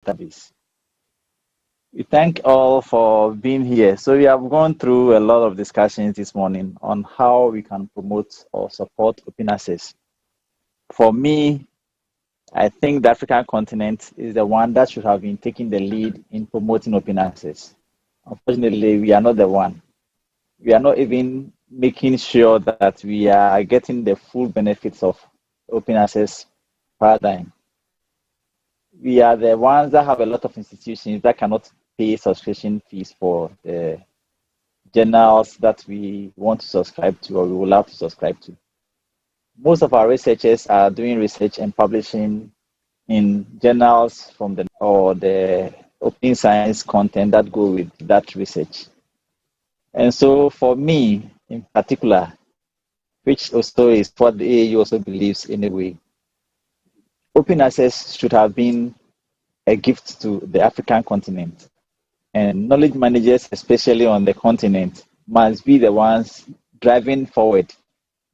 database. We thank all for being here. So we have gone through a lot of discussions this morning on how we can promote or support open access. For me, I think the African continent is the one that should have been taking the lead in promoting open access. Unfortunately, we are not the one. We are not even making sure that we are getting the full benefits of open access paradigm. We are the ones that have a lot of institutions that cannot pay subscription fees for the journals that we want to subscribe to or we would love to subscribe to. Most of our researchers are doing research and publishing in journals from the open science content that go with that research. And so for me in particular, which also is what the AAU also believes in a way, open access should have been a gift to the African continent. And knowledge managers, especially on the continent, must be the ones driving forward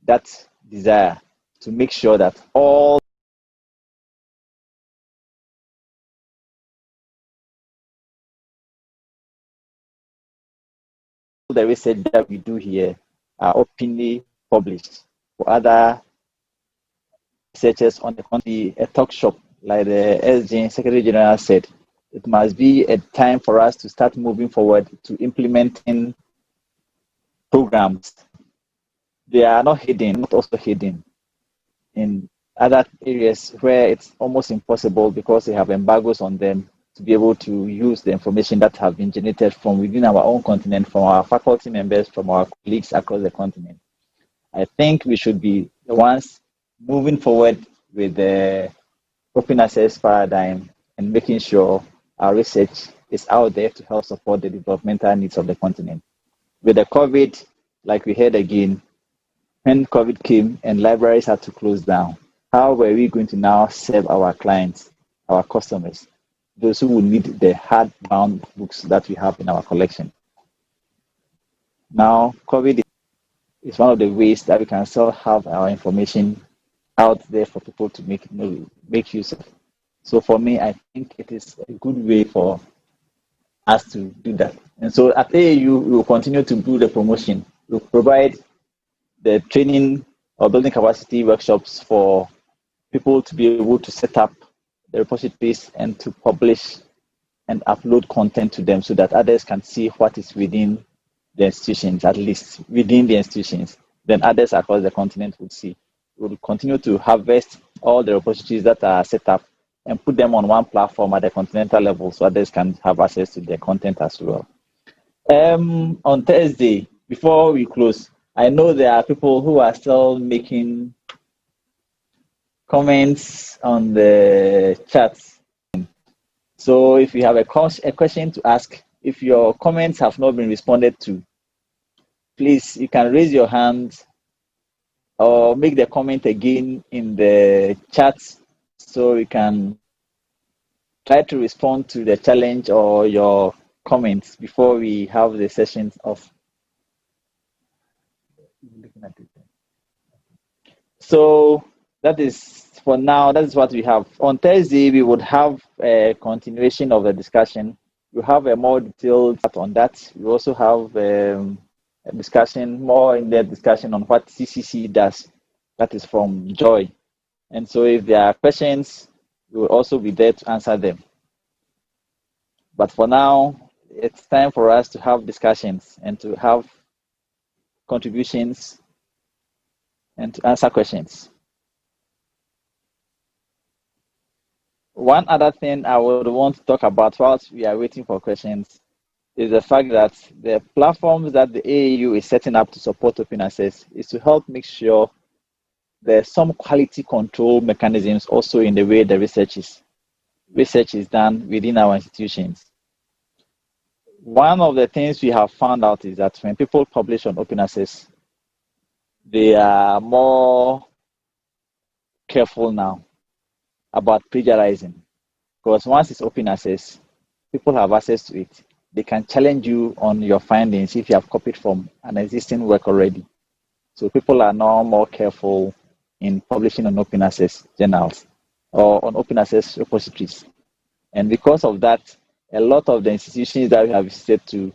that desire to make sure that all the research that we do here are openly published for other researchers on the country. A talk shop, like the SG Secretary General said, it must be a time for us to start moving forward to implementing programs. They are not hidden, not also hidden in other areas where it's almost impossible because they have embargoes on them to be able to use the information that have been generated from within our own continent, from our faculty members, from our colleagues across the continent. I think we should be the ones moving forward with the open access paradigm and making sure our research is out there to help support the developmental needs of the continent. With the COVID, like we heard again, when COVID came and libraries had to close down, how were we going to now serve our clients, our customers, those who would need the hardbound books that we have in our collection? Now, COVID is one of the ways that we can still have our information out there for people to make use of. So for me, I think it is a good way for us to do that. And so at AAU, we will continue to do the promotion. We'll provide the training or building capacity workshops for people to be able to set up the repositories and to publish and upload content to them so that others can see what is within the institutions, at least within the institutions. Then others across the continent would see. We will continue to harvest all the repositories that are set up and put them on one platform at the continental level so others can have access to their content as well. On Thursday, before we close, I know there are people who are still making comments on the chat. So if you have a question to ask, if your comments have not been responded to, please, you can raise your hand or make the comment again in the chat so we can try to respond to the challenge or your comments before we have the sessions off. So that is for now, that is what we have. On Thursday, we would have a continuation of the discussion. We'll have a more detailed on that. We also have a discussion, more in-depth discussion on what CCC does. That is from Joy. And so if there are questions, we will also be there to answer them. But for now, it's time for us to have discussions and to have contributions and to answer questions. One other thing I would want to talk about whilst we are waiting for questions is the fact that the platforms that the AAU is setting up to support open access is to help make sure there's some quality control mechanisms also in the way the research is done within our institutions. One of the things we have found out is that when people publish on open access, they are more careful now about plagiarizing, because once it's open access, people have access to it. They can challenge you on your findings if you have copied from an existing work already. So people are now more careful in publishing on open access journals or on open access repositories. And because of that, a lot of the institutions that we have visited to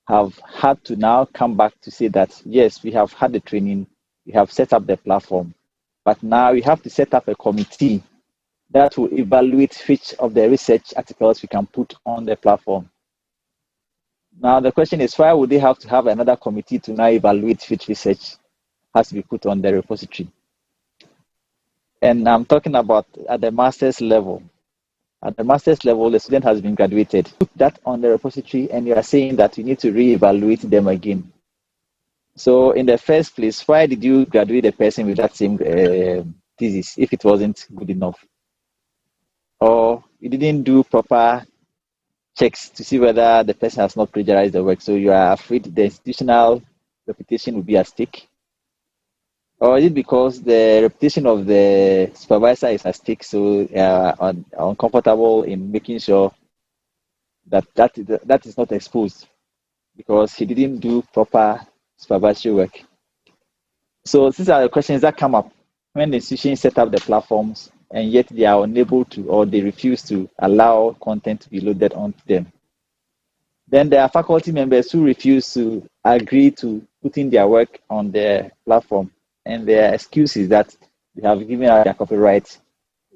have had to now come back to say that, yes, we have had the training, we have set up the platform, but now we have to set up a committee that will evaluate which of the research articles we can put on the platform. Now, the question is, why would they have to have another committee to now evaluate which research has to be put on the repository? And I'm talking about at the master's level. At the master's level, the student has been graduated. Put that on the repository, and you are saying that you need to reevaluate them again. So, in the first place, why did you graduate a person with that same thesis if it wasn't good enough? Or you didn't do proper checks to see whether the person has not plagiarized the work, so you are afraid the institutional reputation will be at stake? Or is it because the reputation of the supervisor is at stake, so uncomfortable in making sure that is not exposed because he didn't do proper supervisory work? So these are the questions that come up when the institution set up the platforms and yet they are unable to, or they refuse to allow content to be loaded onto them. Then there are faculty members who refuse to agree to putting their work on the platform, and their excuse is that they have given out their copyright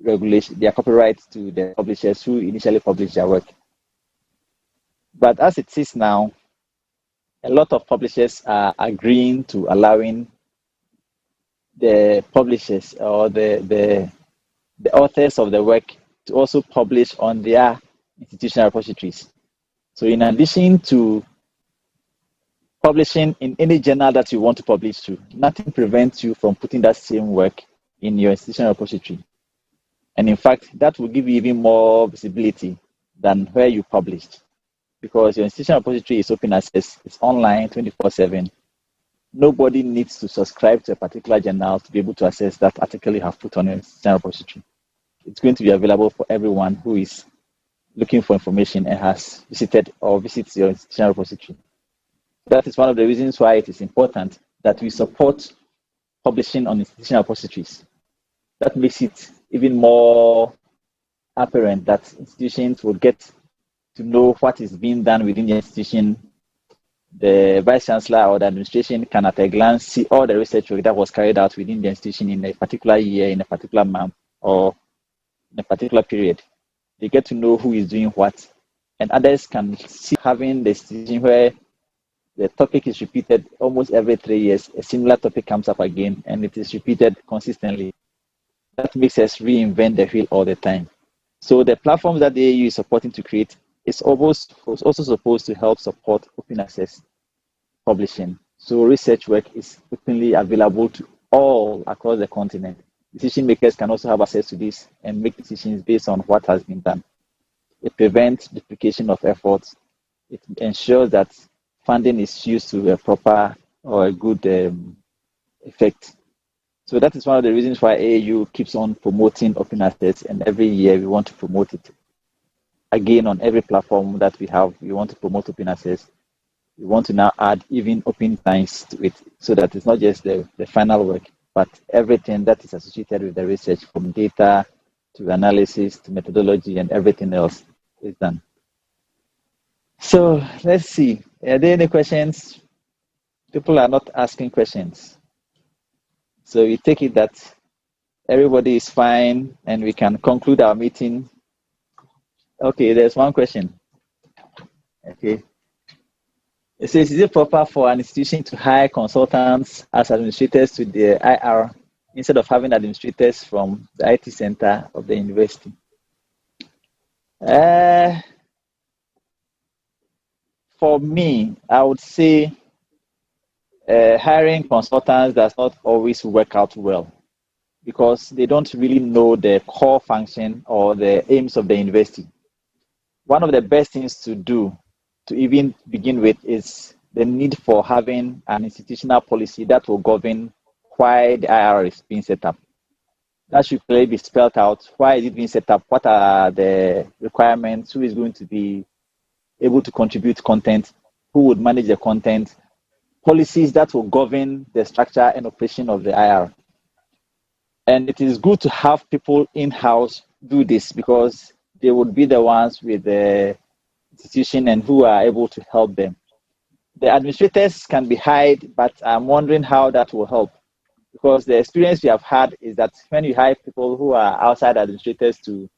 regulation, their copyright to the publishers who initially published their work. But as it is now, a lot of publishers are agreeing to allowing the publishers or the authors of the work to also publish on their institutional repositories. So in addition to publishing in any journal that you want to publish to, nothing prevents you from putting that same work in your institutional repository. And in fact, that will give you even more visibility than where you published, because your institutional repository is open access, it's online 24/7. Nobody needs to subscribe to a particular journal to be able to access that article you have put on your institutional repository. It's going to be available for everyone who is looking for information and has visited or visits your institutional repository. That is one of the reasons why it is important that we support publishing on institutional repositories. That makes it even more apparent that institutions will get to know what is being done within the institution. The vice chancellor or the administration can at a glance see all the research work that was carried out within the institution in a particular year, in a particular month, or in a particular period. They get to know who is doing what, and others can see having the institution where the topic is repeated almost every 3 years. A similar topic comes up again, and it is repeated consistently. That makes us reinvent the wheel all the time. So the platforms that the AU is supporting to create is also supposed to help support open access publishing. So research work is openly available to all across the continent. Decision makers can also have access to this and make decisions based on what has been done. It prevents duplication of efforts. It ensures that funding is used to a proper or a good effect. So that is one of the reasons why AAU keeps on promoting open access, and every year we want to promote it. Again, on every platform that we have, we want to promote open access. We want to now add even open science to it, so that it's not just the final work, but everything that is associated with the research, from data to analysis to methodology and everything else is done. So let's see. Are there any questions? People are not asking questions. So we take it that everybody is fine and we can conclude our meeting. Okay, there's one question. Okay. It says, is it proper for an institution to hire consultants as administrators to the IR instead of having administrators from the IT center of the university? For me, I would say hiring consultants does not always work out well, because they don't really know the core function or the aims of the university. One of the best things to do, to even begin with, is the need for having an institutional policy that will govern why the IR is being set up. That should clearly be spelled out. Why is it being set up? What are the requirements? Who is going to be able to contribute content? Who would manage the content? Policies that will govern the structure and operation of the IR. And it is good to have people in-house do this, because they would be the ones with the institution and who are able to help them. The administrators can be hired, but I'm wondering how that will help. Because the experience we have had is that when you hire people who are outside administrators to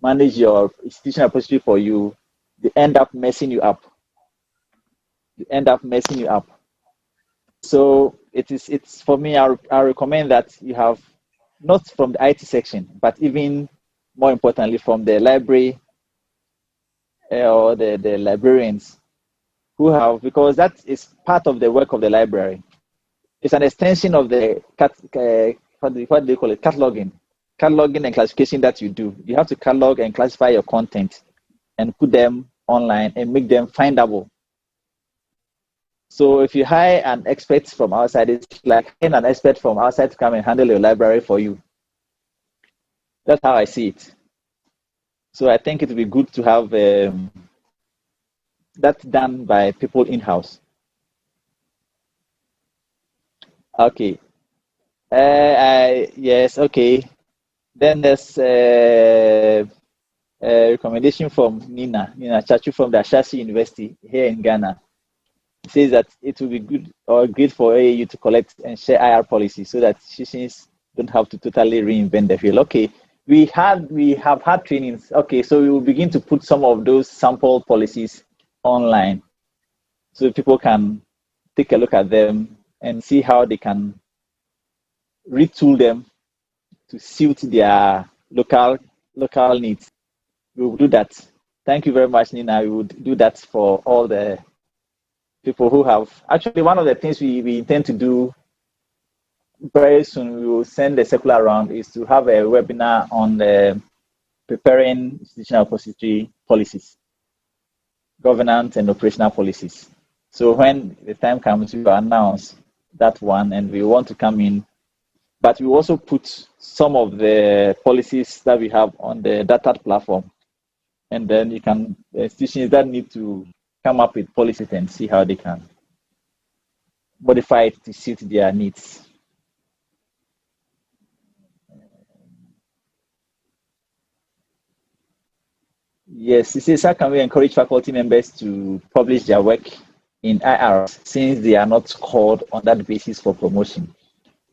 manage your institutional repository for you, they end up messing you up. So it's for me, I recommend that you have, not from the IT section, but even more importantly from the library or the librarians who have, because that is part of the work of the library. It's an extension of the what do they call it? Cataloging and classification that you do. You have to catalog and classify your content and put them online and make them findable. So if you hire an expert from outside, it's like hiring an expert from outside to come and handle your library for you. That's how I see it. So I think it would be good to have that done by people in-house. Okay. Yes, okay. Then there's a recommendation from Nina Chachu from the Ashasi University here in Ghana. It says that it will be good or great for AAU to collect and share IR policies so that institutions don't have to totally reinvent the wheel. Okay, we have had trainings. Okay, so we will begin to put some of those sample policies online so people can take a look at them and see how they can retool them to suit their local needs. We will do that. Thank you very much, Nina. We would do that for all the people who have. Actually, one of the things we intend to do very soon, we will send a circular around, is to have a webinar on preparing institutional repository policies, governance and operational policies. So when the time comes, we will announce that one, and we want to come in. But we also put some of the policies that we have on the data platform. And then you can, the institutions that need to come up with policies and see how they can modify it to suit their needs. Yes, it says, how can we encourage faculty members to publish their work in IRs since they are not called on that basis for promotion?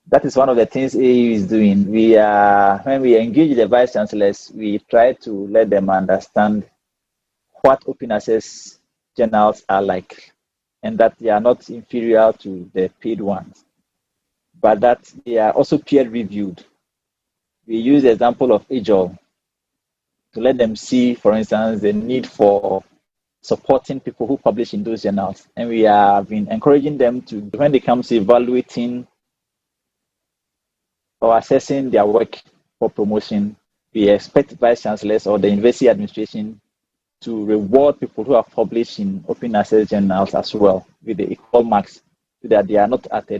That is one of the things AU is doing. When we engage the vice chancellors, we try to let them understand what open access journals are like, and that they are not inferior to the paid ones, but that they are also peer reviewed. We use the example of AJOL to let them see, for instance, the need for supporting people who publish in those journals. And we have been encouraging them to, when they come to evaluating or assessing their work for promotion, we expect vice chancellors or the university administration to reward people who have published in open access journals as well with the equal marks, so that they are not at a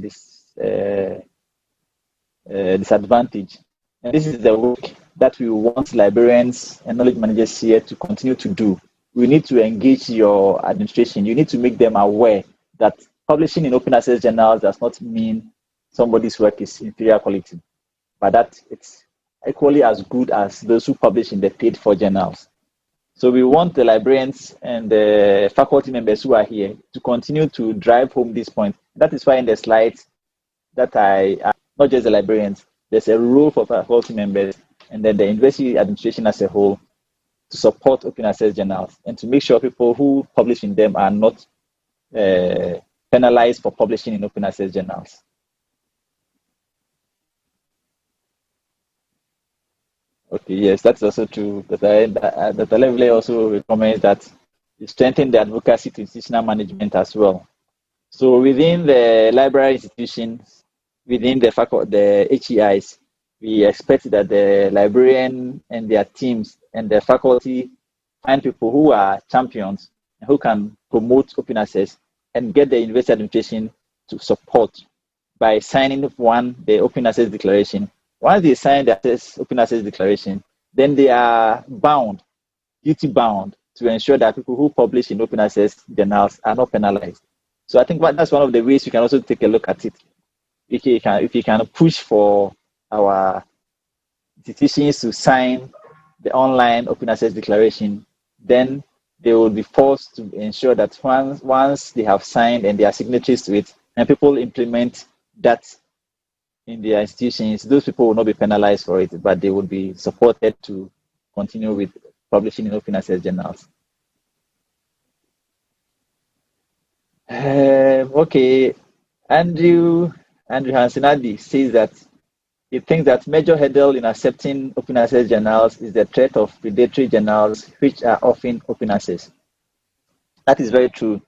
disadvantage. And this is the work that we want librarians and knowledge managers here to continue to do. We need to engage your administration. You need to make them aware that publishing in open access journals does not mean somebody's work is inferior quality, but that it's equally as good as those who publish in the paid for journals. So we want the librarians and the faculty members who are here to continue to drive home this point. That is why in the slides that not just the librarians, there's a role for faculty members and then the university administration as a whole to support open access journals and to make sure people who publish in them are not penalized for publishing in open access journals. Okay, yes, that's also true. Dr. Levely also recommends that you strengthen the advocacy to institutional management as well. So within the library institutions, within the HEIs, we expect that the librarian and their teams and the faculty find people who are champions and who can promote open access and get the university administration to support by signing the open access declaration. Once they sign the open access declaration, then they are duty bound to ensure that people who publish in open access journals are not penalized. So I think that's one of the ways you can also take a look at it. If you can push for our institutions to sign the online open access declaration, then they will be forced to ensure that once they have signed and they are signatories to it, and people implement that in their institutions, those people will not be penalized for it, but they will be supported to continue with publishing in open access journals. Okay, Andrew Hansenadi says that he thinks that major hurdle in accepting open access journals is the threat of predatory journals, which are often open access. That is very true.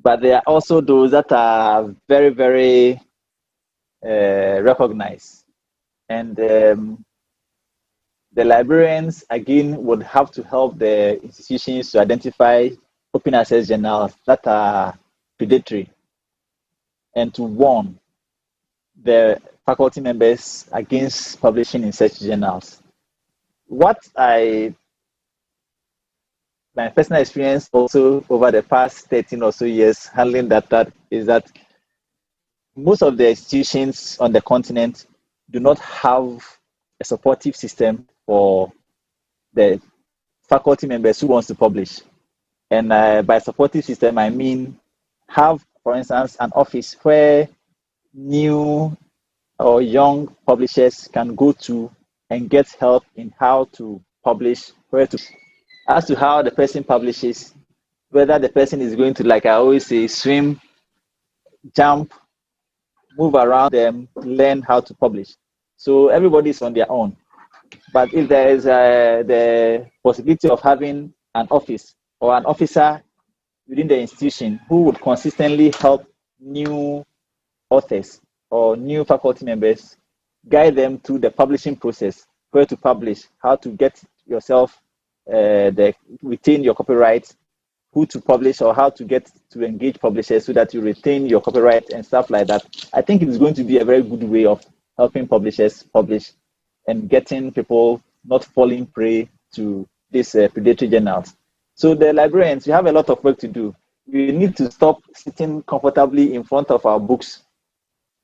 But there are also those that are very, very recognized. And the librarians, again, would have to help the institutions to identify open access journals that are predatory and to warn the faculty members against publishing in such journals. My personal experience also over the past 13 or so years handling that is that most of the institutions on the continent do not have a supportive system for the faculty members who wants to publish. And by supportive system, I mean have, for instance, an office where new or young publishers can go to and get help in how to publish, as to how the person publishes, whether the person is going to, like I always say, swim, jump, move around them, learn how to publish. So everybody is on their own. But if there is the possibility of having an office or an officer within the institution who would consistently help new authors or new faculty members, guide them through the publishing process, where to publish, how to get yourself, retain your copyright, who to publish, or how to get to engage publishers so that you retain your copyright and stuff like that. I think it is going to be a very good way of helping publishers publish and getting people not falling prey to these predatory journals. So the librarians, we have a lot of work to do. We need to stop sitting comfortably in front of our books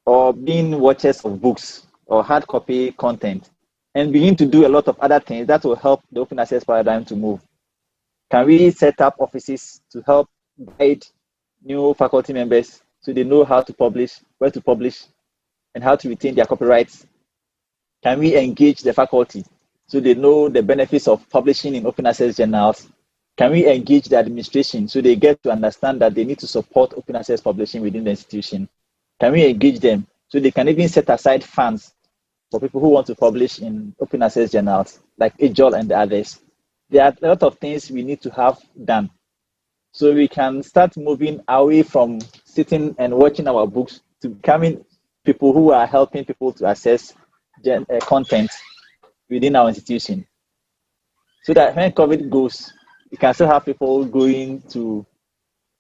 or being watchers of books or hard copy content and begin to do a lot of other things that will help the open access paradigm to move. Can we set up offices to help guide new faculty members so they know how to publish, where to publish, and how to retain their copyrights? Can we engage the faculty so they know the benefits of publishing in open access journals? Can we engage the administration so they get to understand that they need to support open access publishing within the institution? Can we engage them so they can even set aside funds for people who want to publish in open access journals like AJOL and the others? There are a lot of things we need to have done so we can start moving away from sitting and watching our books to becoming people who are helping people to access content within our institution. So that when COVID goes, we can still have people going to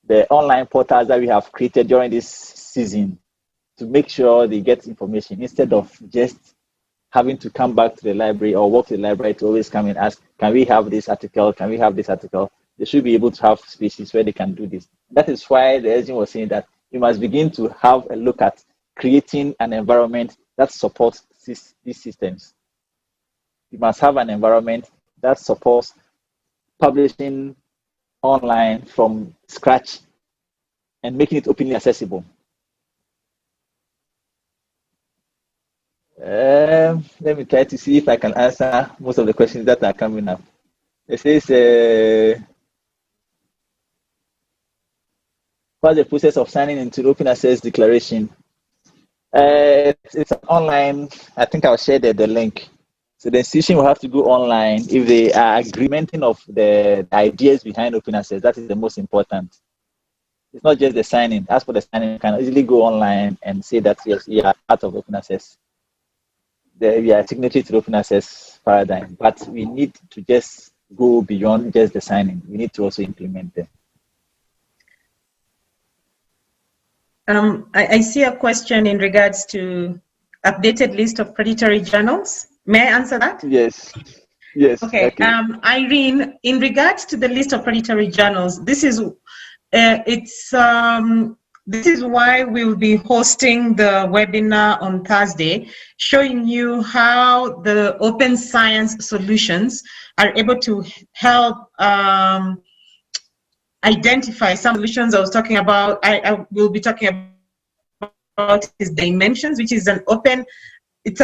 the online portals that we have created during this season to make sure they get information instead of just having to come back to the library or walk to the library to always come and ask, can we have this article? Can we have this article? They should be able to have spaces where they can do this. That is why the agent was saying that we must begin to have a look at creating an environment that supports these systems. We must have an environment that supports publishing online from scratch and making it openly accessible. Let me try to see if I can answer most of the questions that are coming up. It says, what's the process of signing into the open access declaration? It's online. I think I'll share the link. So the institution will have to go online if they are agreementing of the ideas behind open access. That is the most important. It's not just the signing. As for the signing, you can easily go online and say that yes, you are part of open access. We are signatory to the open access paradigm, but we need to just go beyond just the signing. We need to also implement them. I see a question in regards to updated list of predatory journals. May I answer that? Yes. Yes. Okay. Irene, in regards to the list of predatory journals, this is it's This is why we'll be hosting the webinar on Thursday, showing you how the open science solutions are able to help identify some solutions I was talking about. I will be talking about is dimensions, which is an open, it's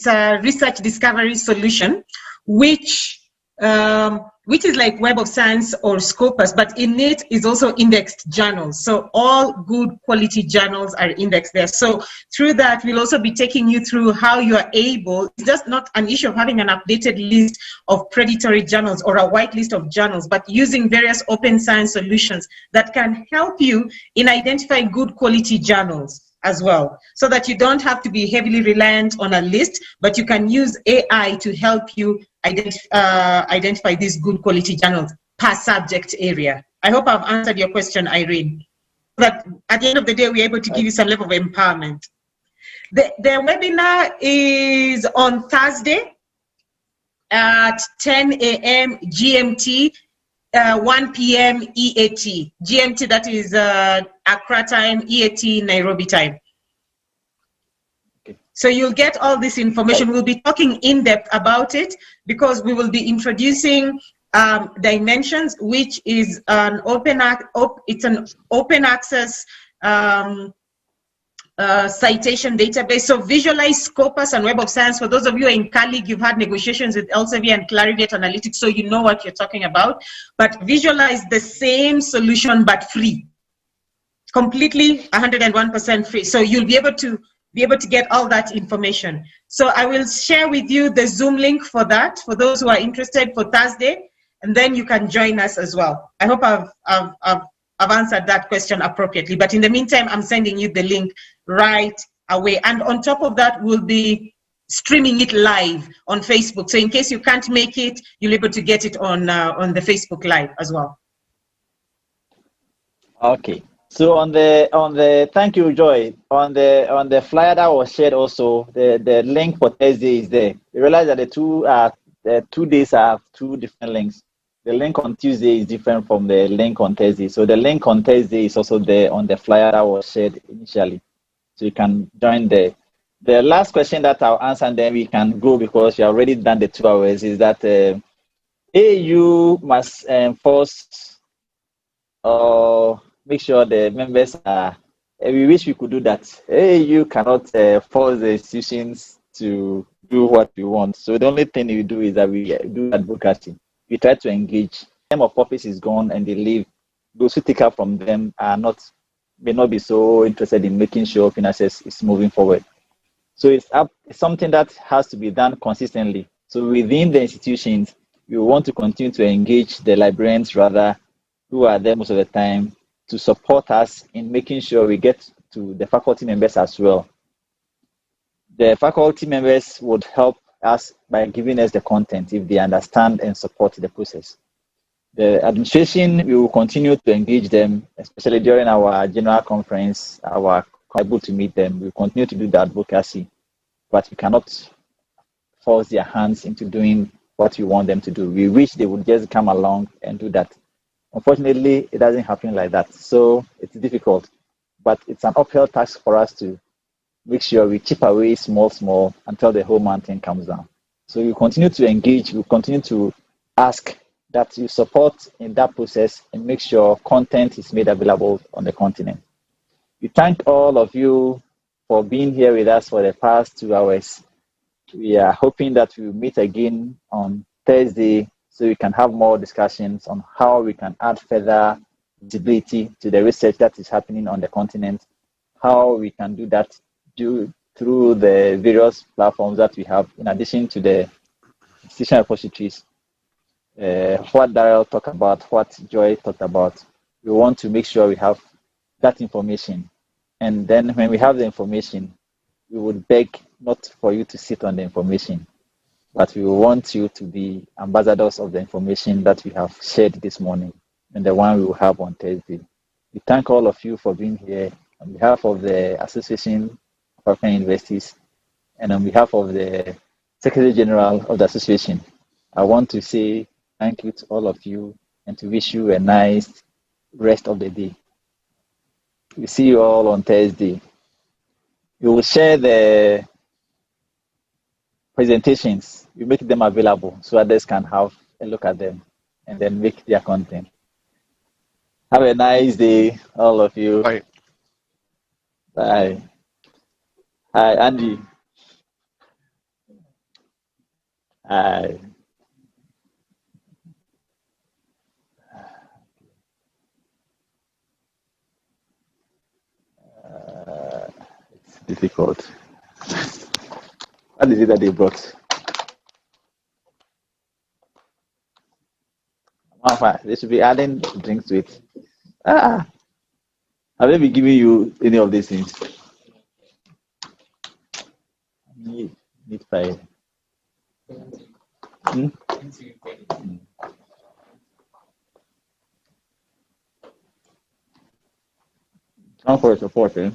a research discovery solution, which is like Web of Science or Scopus, but in it is also indexed journals. So all good quality journals are indexed there. So through that, we'll also be taking you through how you are able, it's just not an issue of having an updated list of predatory journals or a white list of journals, but using various open science solutions that can help you in identifying good quality journals as well, so that you don't have to be heavily reliant on a list, but you can use AI to help you identify these good quality journals per subject area. I hope I've answered your question, Irene. But at the end of the day, we're able to give you some level of empowerment. The webinar is on Thursday at 10 a.m. GMT, 1 p.m. EAT. GMT, that is Accra time, EAT, Nairobi time. So you'll get all this information. We'll be talking in depth about it because we will be introducing Dimensions, which is an open access citation database. So visualize Scopus and Web of Science. For those of you in Cali, you've had negotiations with Elsevier and Clarivate Analytics, so you know what you're talking about. But visualize the same solution, but free. Completely 101% free. So you'll be able to get all that information. So I will share with you the Zoom link for that, for those who are interested, for Thursday, and then you can join us as well. I hope I've answered that question appropriately. But in the meantime, I'm sending you the link right away. And on top of that, we'll be streaming it live on Facebook. So in case you can't make it, you'll be able to get it on the Facebook Live as well. Okay. So on the thank you, Joy. On the flyer that was shared, also the link for Thursday is there. You realize that the 2 days have 2 different links. The link on Tuesday is different from the link on Thursday. So the link on Thursday is also there on the flyer that was shared initially. So you can join there. The last question that I'll answer, and then we can go because you have already done the 2 hours, is that AU must enforce make sure the members are, we wish we could do that. You cannot force the institutions to do what we want. So the only thing we do is that we do advocacy. We try to engage. Term of office is gone and they leave. Those who take up from them may not be so interested in making sure open access is moving forward. So it's something that has to be done consistently. So within the institutions, we want to continue to engage the librarians rather, who are there most of the time, to support us in making sure we get to the faculty members as well. The faculty members would help us by giving us the content if they understand and support the process. The administration, we will continue to engage them, especially during our general conference, able to meet them. We will continue to do the advocacy, but we cannot force their hands into doing what we want them to do. We wish they would just come along and do that. Unfortunately, it doesn't happen like that. So it's difficult, but it's an uphill task for us to make sure we chip away small until the whole mountain comes down. So we continue to engage, we continue to ask that you support in that process and make sure content is made available on the continent. We thank all of you for being here with us for the past 2 hours. We are hoping that we'll meet again on Thursday so we can have more discussions on how we can add further visibility to the research that is happening on the continent, how we can do that through the various platforms that we have, in addition to the institutional repositories. What Daryl talked about, what Joy talked about, we want to make sure we have that information. And then when we have the information, we would beg not for you to sit on the information, but we want you to be ambassadors of the information that we have shared this morning and the one we will have on Thursday. We thank all of you for being here on behalf of the Association of African Universities and on behalf of the Secretary General of the Association. I want to say thank you to all of you and to wish you a nice rest of the day. We see you all on Thursday. We will share the presentations. We make them available so others can have a look at them and then make their content. Have a nice day, all of you. Bye. Bye. Hi, Andy. Hi. It's difficult. What is it that they brought? They should be adding drinks to it. Ah, have they been giving you any of these things? Need five. Hmm? Come for support, eh?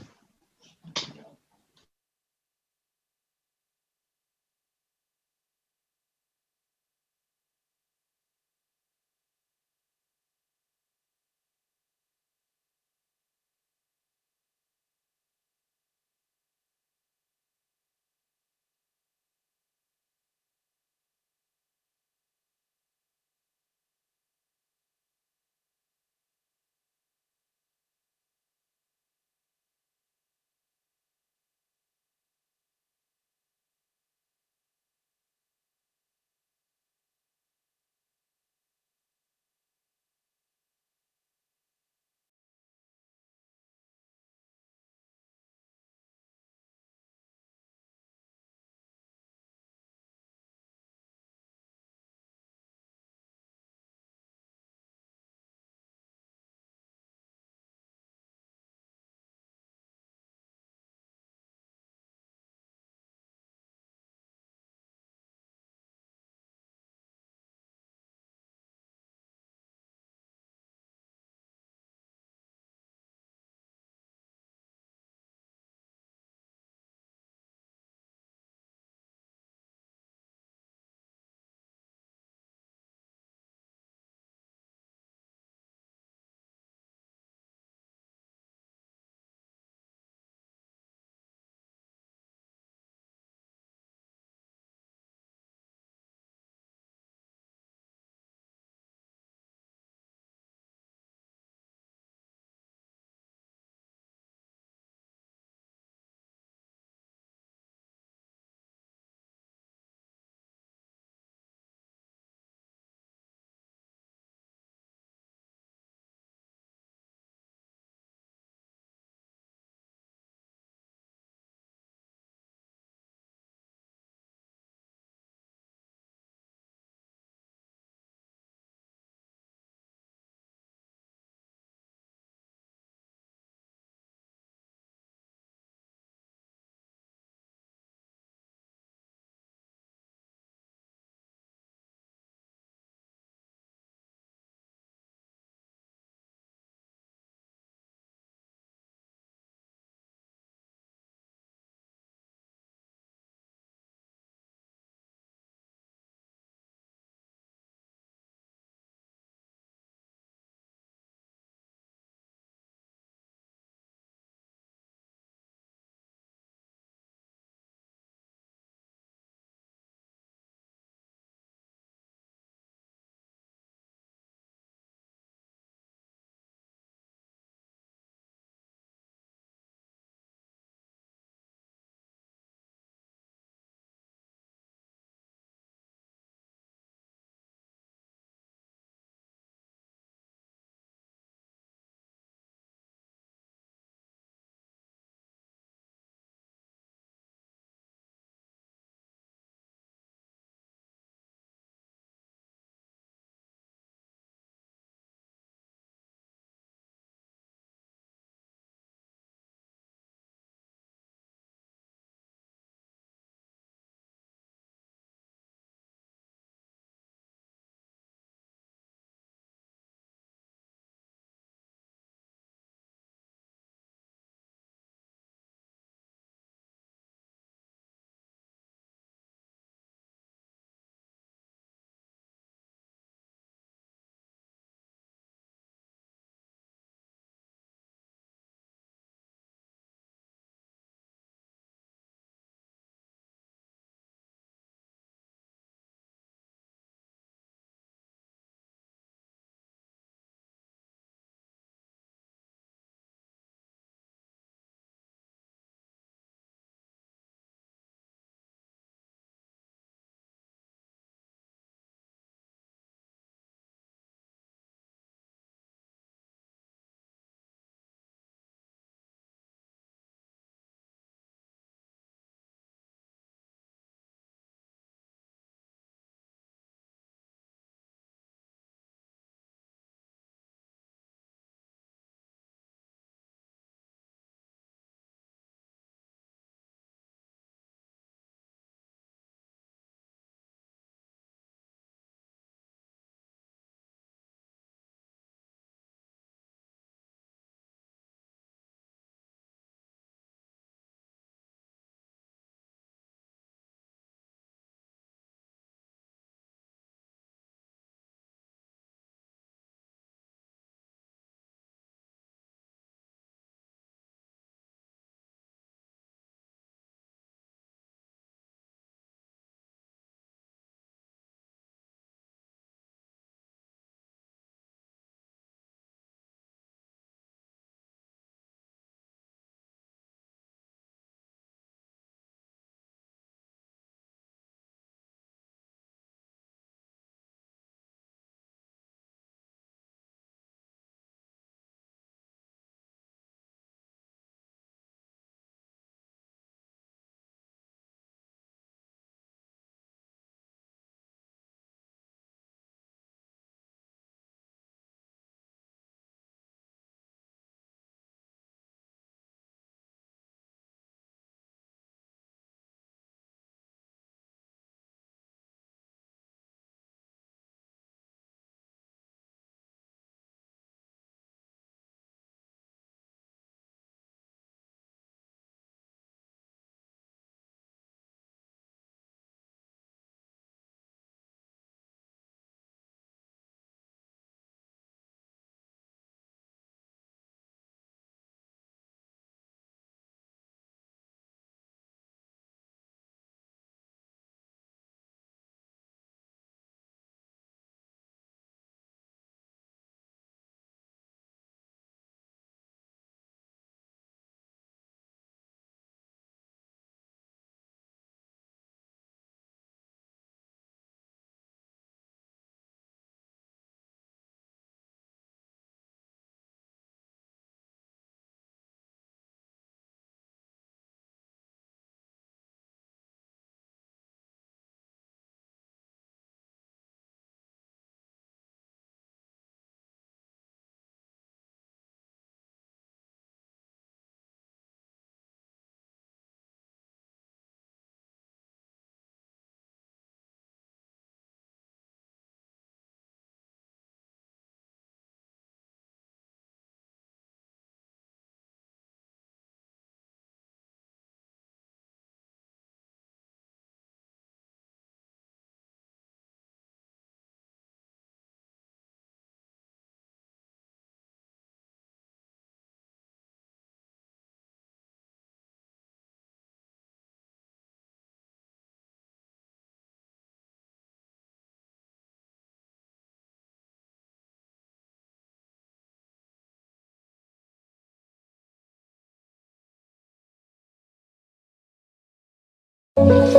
Participants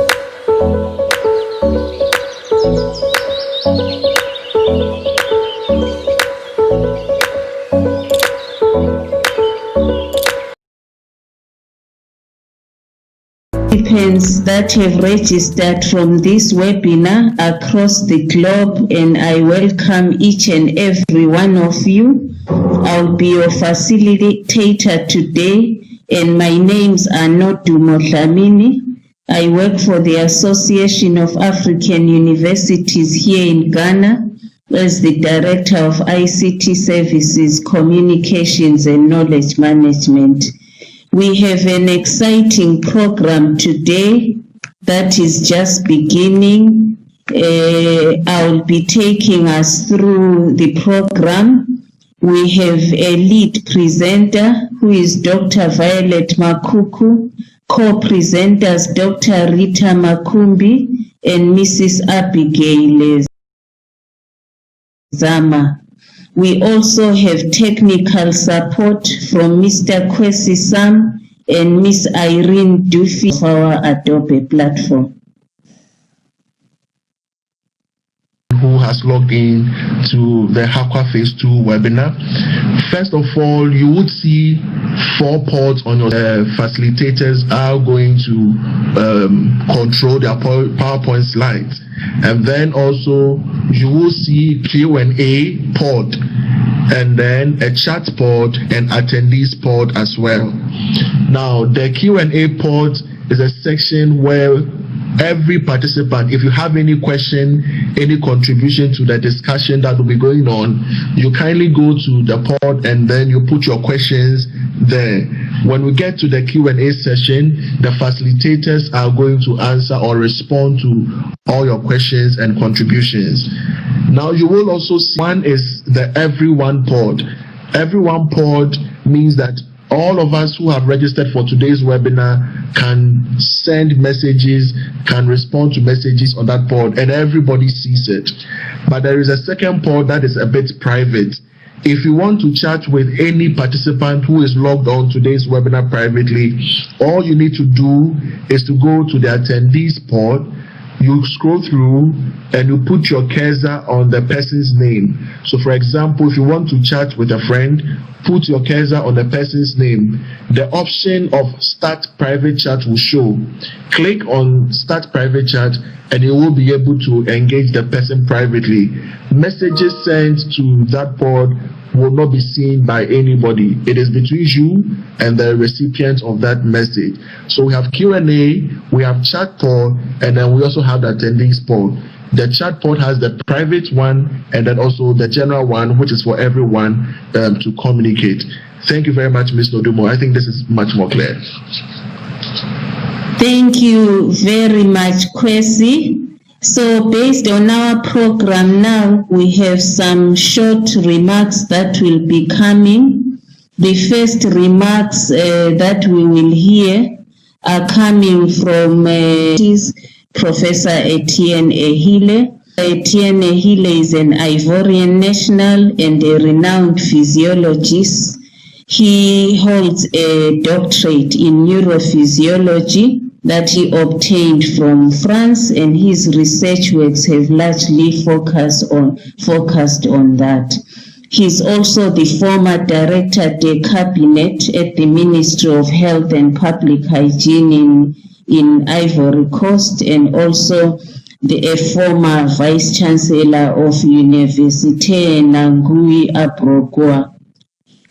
that have registered from this webinar across the globe, and I welcome each and every one of you. I'll be your facilitator today, and my names are Nodumo Dlamini. I work for the Association of African Universities here in Ghana as the Director of ICT Services, Communications and Knowledge Management. We have an exciting program today that is just beginning. I'll be taking us through the program. We have a lead presenter who is Dr. Violet Makuku, co-presenters Dr. Rita Makumi and Mrs. Abigail Zama. We also have technical support from Mr. Kwesi Sam and Miss Irene Duffy of our Adobe platform. Who has logged in to the HAQUA Phase 2 webinar. First of all, you would see 4 pods on your facilitators are going to control their PowerPoint slides. And then also you will see Q&A pod, and then a chat pod and attendees pod as well. Now the Q&A pod is a section where every participant, if you have any question, any contribution to the discussion that will be going on, you kindly go to the pod and then you put your questions there. When we get to the Q&A session, the facilitators are going to answer or respond to all your questions and contributions. Now you will also see one is the everyone pod. Everyone pod means that all of us who have registered for today's webinar can send messages, can respond to messages on that pod, and everybody sees it. But there is a second pod that is a bit private. If you want to chat with any participant who is logged on today's webinar privately, all you need to do is to go to the attendees pod. You scroll through and you put your cursor on the person's name. So for example, if you want to chat with a friend, put your cursor on the person's name. The option of start private chat will show. Click on start private chat and you will be able to engage the person privately. Messages sent to that pod will not be seen by anybody. It is between you and the recipient of that message. So we have Q&A, we have chat pod, and then we also have the attendees pod. The chat pod has the private one and then also the general one, which is for everyone to communicate. Thank you very much, Ms. Nodumo. I think this is much more clear. Thank you very much, Kwesi. So based on our program now, we have some short remarks that will be coming. The first remarks that we will hear are coming from Professor Etienne Ehile. Etienne Ehile is an Ivorian national and a renowned physiologist. He holds a doctorate in neurophysiology that he obtained from France, and his research works have largely focused on that. He's also the former Director de Cabinet at the Ministry of Health and Public Hygiene in Ivory Coast, and also a former Vice Chancellor of Université Nangui Abrogwa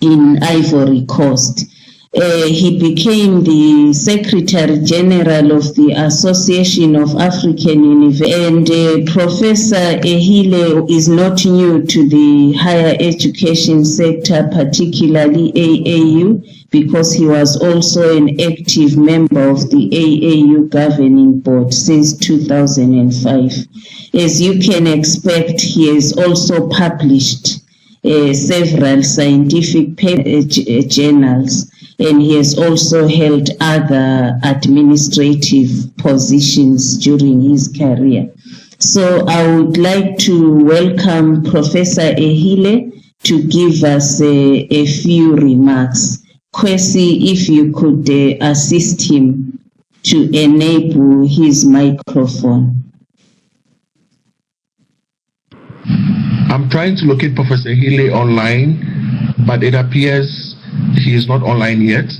in Ivory Coast. He became the Secretary General of the Association of African Universities, and Professor Ehile is not new to the higher education sector, particularly AAU, because he was also an active member of the AAU governing board since 2005. As you can expect, he has also published several scientific journals, and he has also held other administrative positions during his career. So I would like to welcome Professor Ehile to give us a few remarks. Kwesi, if you could assist him to enable his microphone. I'm trying to locate Professor Healy online, but it appears he is not online yet.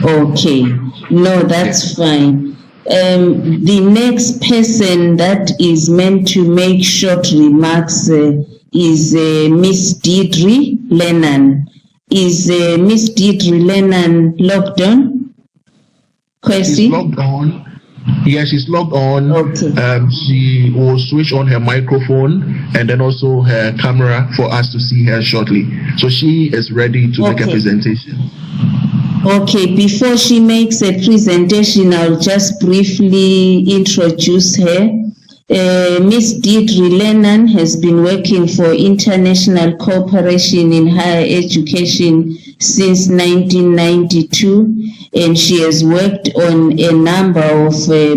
Okay, no, that's fine. The next person that is meant to make short remarks is Miss Deidre Lennon. Is Miss Deidre Lennon logged on? She's logged on. Yes, she's logged on. Okay. She will switch on her microphone and then also her camera for us to see her shortly. So she is ready to make a presentation. Okay, before she makes a presentation, I'll just briefly introduce her. Miss Deidre Lennon has been working for international cooperation in higher education since 1992, and she has worked on a number of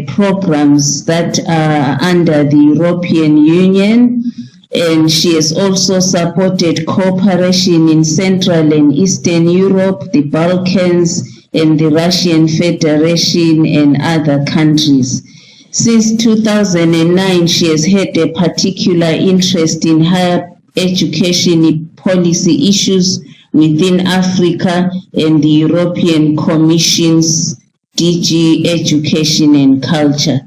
programs that are under the European Union, and she has also supported cooperation in Central and Eastern Europe, the Balkans, and the Russian Federation and other countries. Since 2009, she has had a particular interest in higher education policy issues within Africa and the European Commission's DG Education and Culture.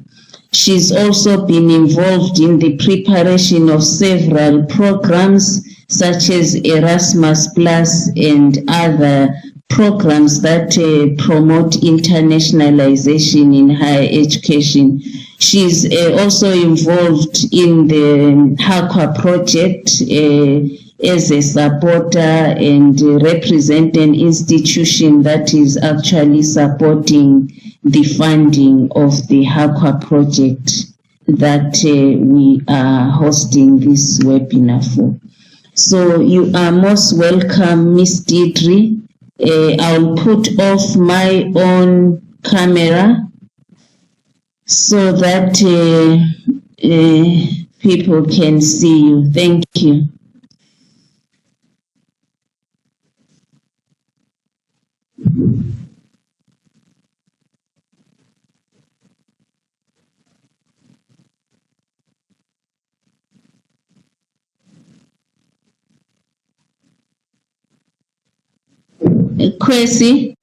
She's also been involved in the preparation of several programs such as Erasmus Plus and other programs that promote internationalization in higher education. She's also involved in the HAQUA project as a supporter and represent an institution that is actually supporting the funding of the HAQUA project that we are hosting this webinar for. So you are most welcome, Miss Deidre. I'll put off my own camera so that people can see you. Thank you. Kwesi?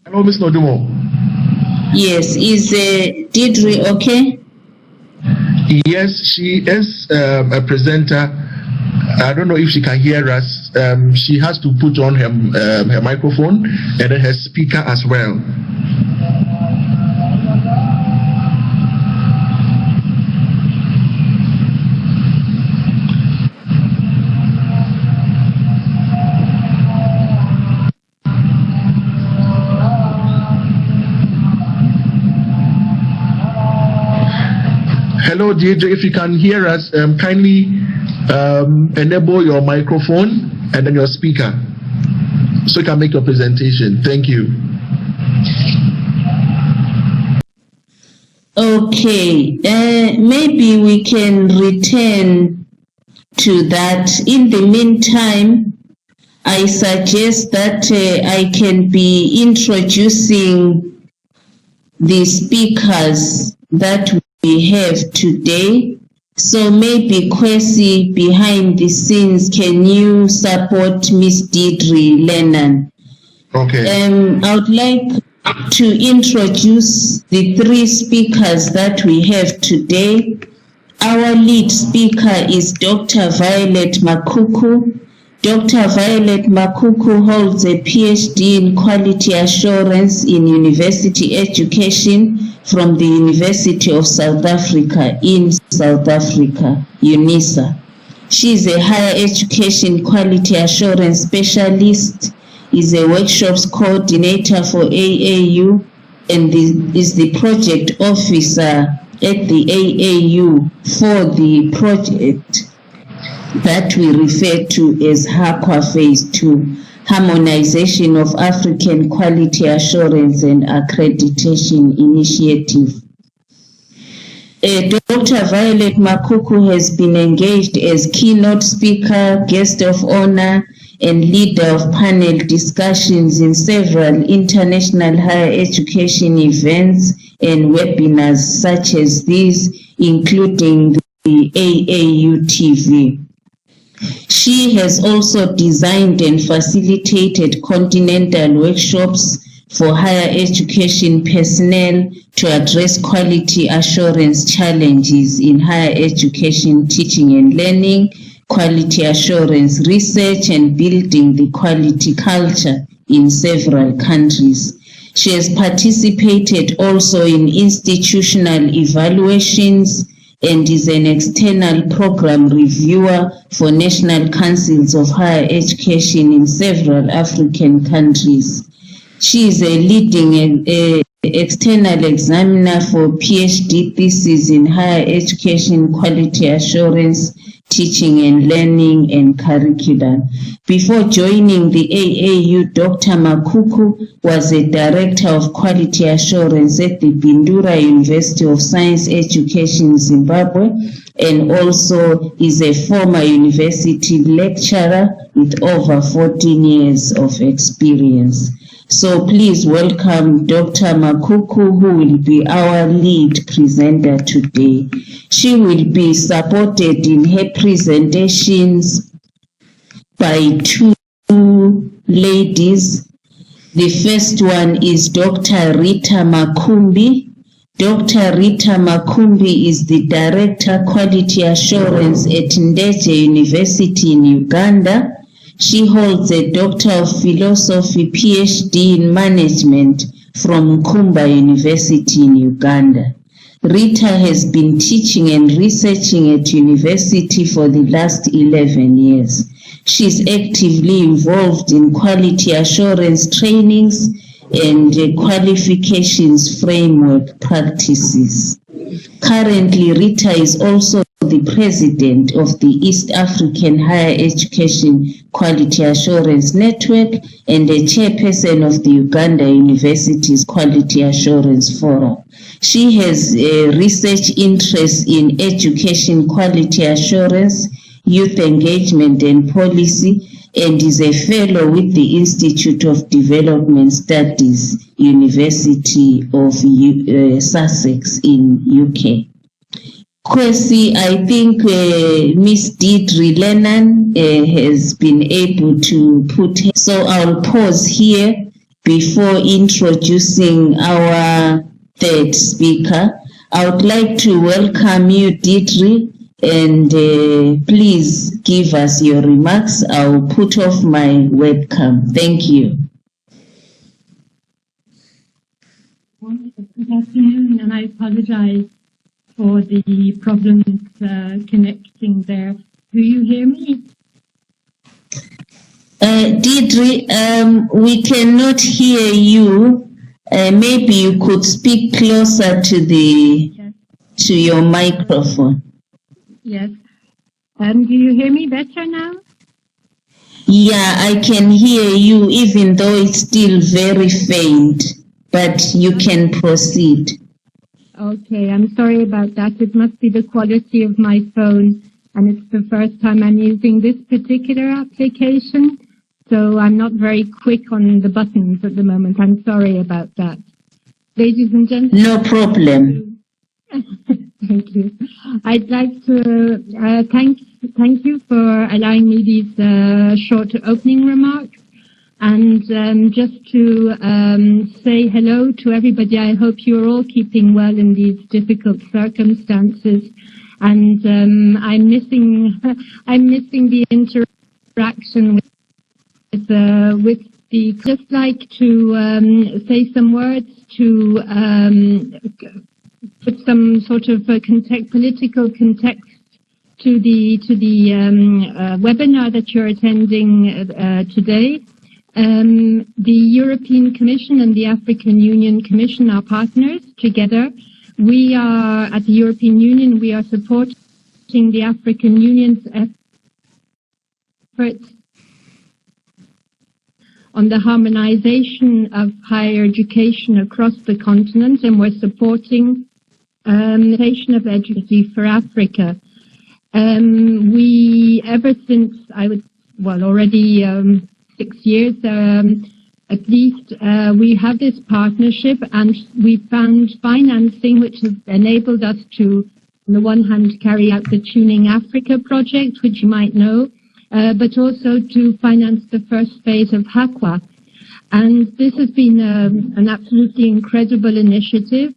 Hello, Ms. Nodumo. Yes, is Deidre okay? Yes, she is a presenter. I don't know if she can hear us. She has to put on her microphone and then her speaker as well. Hello, Deidre, if you can hear us, kindly enable your microphone and then your speaker so you can make your presentation. Thank you. Okay, maybe we can return to that. In the meantime, I suggest that I can be introducing the speakers that we have today. So maybe Kwesi, behind the scenes, can you support Miss Deidre Lennon? Okay. I would like to introduce the three speakers that we have today. Our lead speaker is Dr. Violet Makuku. Dr. Violet Makuku holds a PhD in Quality Assurance in University Education from the University of South Africa in South Africa, UNISA. She is a higher education quality assurance specialist, is a workshops coordinator for AAU, and is the project officer at the AAU for the project that we refer to as HAQUA Phase 2, Harmonization of African Quality Assurance and Accreditation Initiative. Dr. Violet Makuku has been engaged as keynote speaker, guest of honor, and leader of panel discussions in several international higher education events and webinars such as these, including the AAU TV. She has also designed and facilitated Continental workshops for higher education personnel to address quality assurance challenges in higher education teaching and learning, quality assurance research, and building the quality culture in several countries. She has participated also in institutional evaluations and is an external program reviewer for national councils of higher education in several African countries. She is a leading external examiner for PhD thesis in higher education quality assurance, teaching and learning, and curriculum. Before joining the AAU, Dr. Makuku was a director of quality assurance at the Bindura University of Science Education, Zimbabwe, and also is a former university lecturer with over 14 years of experience. So please welcome Dr. Makuku, who will be our lead presenter today. She will be supported in her presentations by two ladies. The first one is Dr. Rita Makumi. Dr. Rita Makumi is the Director Quality Assurance at Ndege University in Uganda. She holds a Doctor of Philosophy PhD in Management from Kumba University in Uganda. Rita has been teaching and researching at university for the last 11 years. She is actively involved in quality assurance trainings and qualifications framework practices. Currently, Rita is also the president of the East African Higher Education Quality Assurance Network and a chairperson of the Uganda University's Quality Assurance Forum. She has research interests in education quality assurance, youth engagement and policy, and is a fellow with the Institute of Development Studies, University of Sussex in UK. Kwesi, I think Miss Deidre Lennon has been able to put her. So I'll pause here before introducing our third speaker. I would like to welcome you, Deidre, and please give us your remarks. I'll put off my webcam. Thank you. Good afternoon, and I apologize for the problems connecting there. Do you hear me? Deidre, we cannot hear you. Maybe you could speak closer to the Yes. to your microphone. Yes. Do you hear me better now? Yeah, I can hear you, even though it's still very faint, but you can proceed. Okay, I'm sorry about that. It must be the quality of my phone, and it's the first time I'm using this particular application, so I'm not very quick on the buttons at the moment. I'm sorry about that. Ladies and gentlemen. No problem. Thank you. I'd like to thank you for allowing me these short opening remarks, and just to say hello to everybody. I hope you're all keeping well in these difficult circumstances, and I'm missing the interaction with the. Just like to say some words to put some sort of political context to the webinar that you're attending today. The European Commission and the African Union Commission are partners together. We are, at the European Union, we are supporting the African Union's efforts on the harmonization of higher education across the continent, and we're supporting harmonization of education for Africa. We, ever since, I would already 6 years at least, we have this partnership, and we found financing which has enabled us to, on the one hand, carry out the Tuning Africa project, which you might know, but also to finance the first phase of HAQUA. And this has been an absolutely incredible initiative,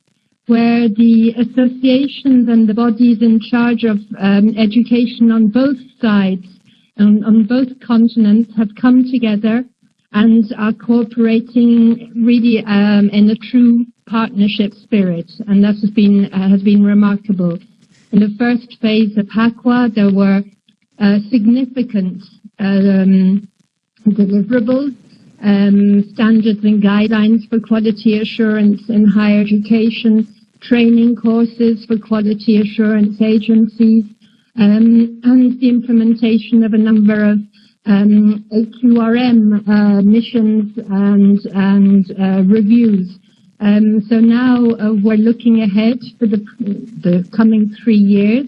where the associations and the bodies in charge of education on both sides, on both continents, have come together and are cooperating really in a true partnership spirit, and that has been remarkable. In the first phase of HAQUA, there were significant deliverables, standards and guidelines for quality assurance in higher education, training courses for quality assurance agencies, and the implementation of a number of AQRM missions and reviews. So now we're looking ahead for the coming 3 years,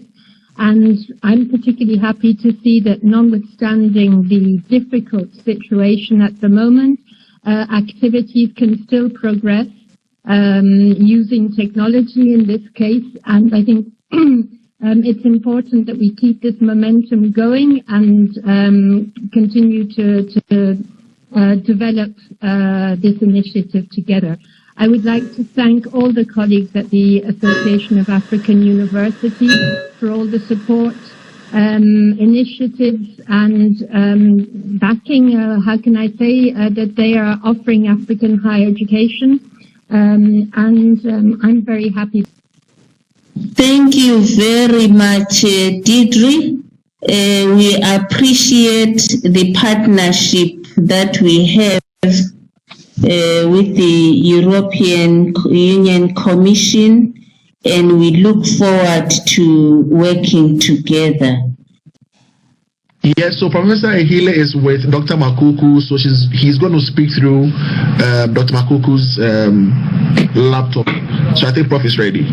and I'm particularly happy to see that, notwithstanding the difficult situation at the moment, activities can still progress using technology in this case, and I think it's important that we keep this momentum going and continue to develop this initiative together. I would like to thank all the colleagues at the Association of African Universities for all the support, initiatives and backing, how can I say, that they are offering African higher education, and I'm very happy. Thank you very much, Deirdre. We appreciate the partnership that we have with the European Union Commission, and we look forward to working together. Yes, so Professor Ehile is with Dr. Makuku, so he's going to speak through Dr. Makuku's laptop. So I think Prof is ready.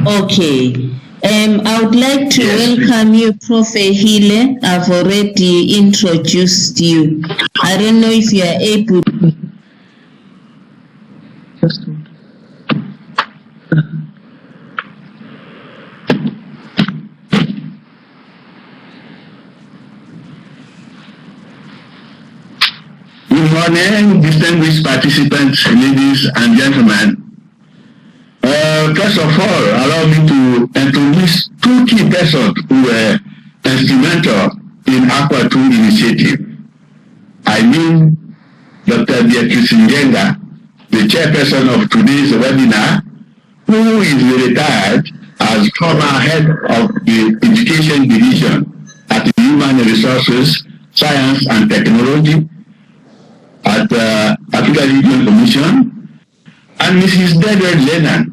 Okay. I would like to welcome you, Prof. Ehile. I've already introduced you. I don't know if you are able. Good morning, distinguished participants, ladies and gentlemen. First of all, allow me to introduce two key persons who were instrumental in Aqua 2 initiative. I mean Dr. Beatrice Ngenga, the chairperson of today's webinar, who is retired as former head of the Education Division at the Human Resources, Science and Technology at the African Union Commission, and Mrs. Deborah Lennon,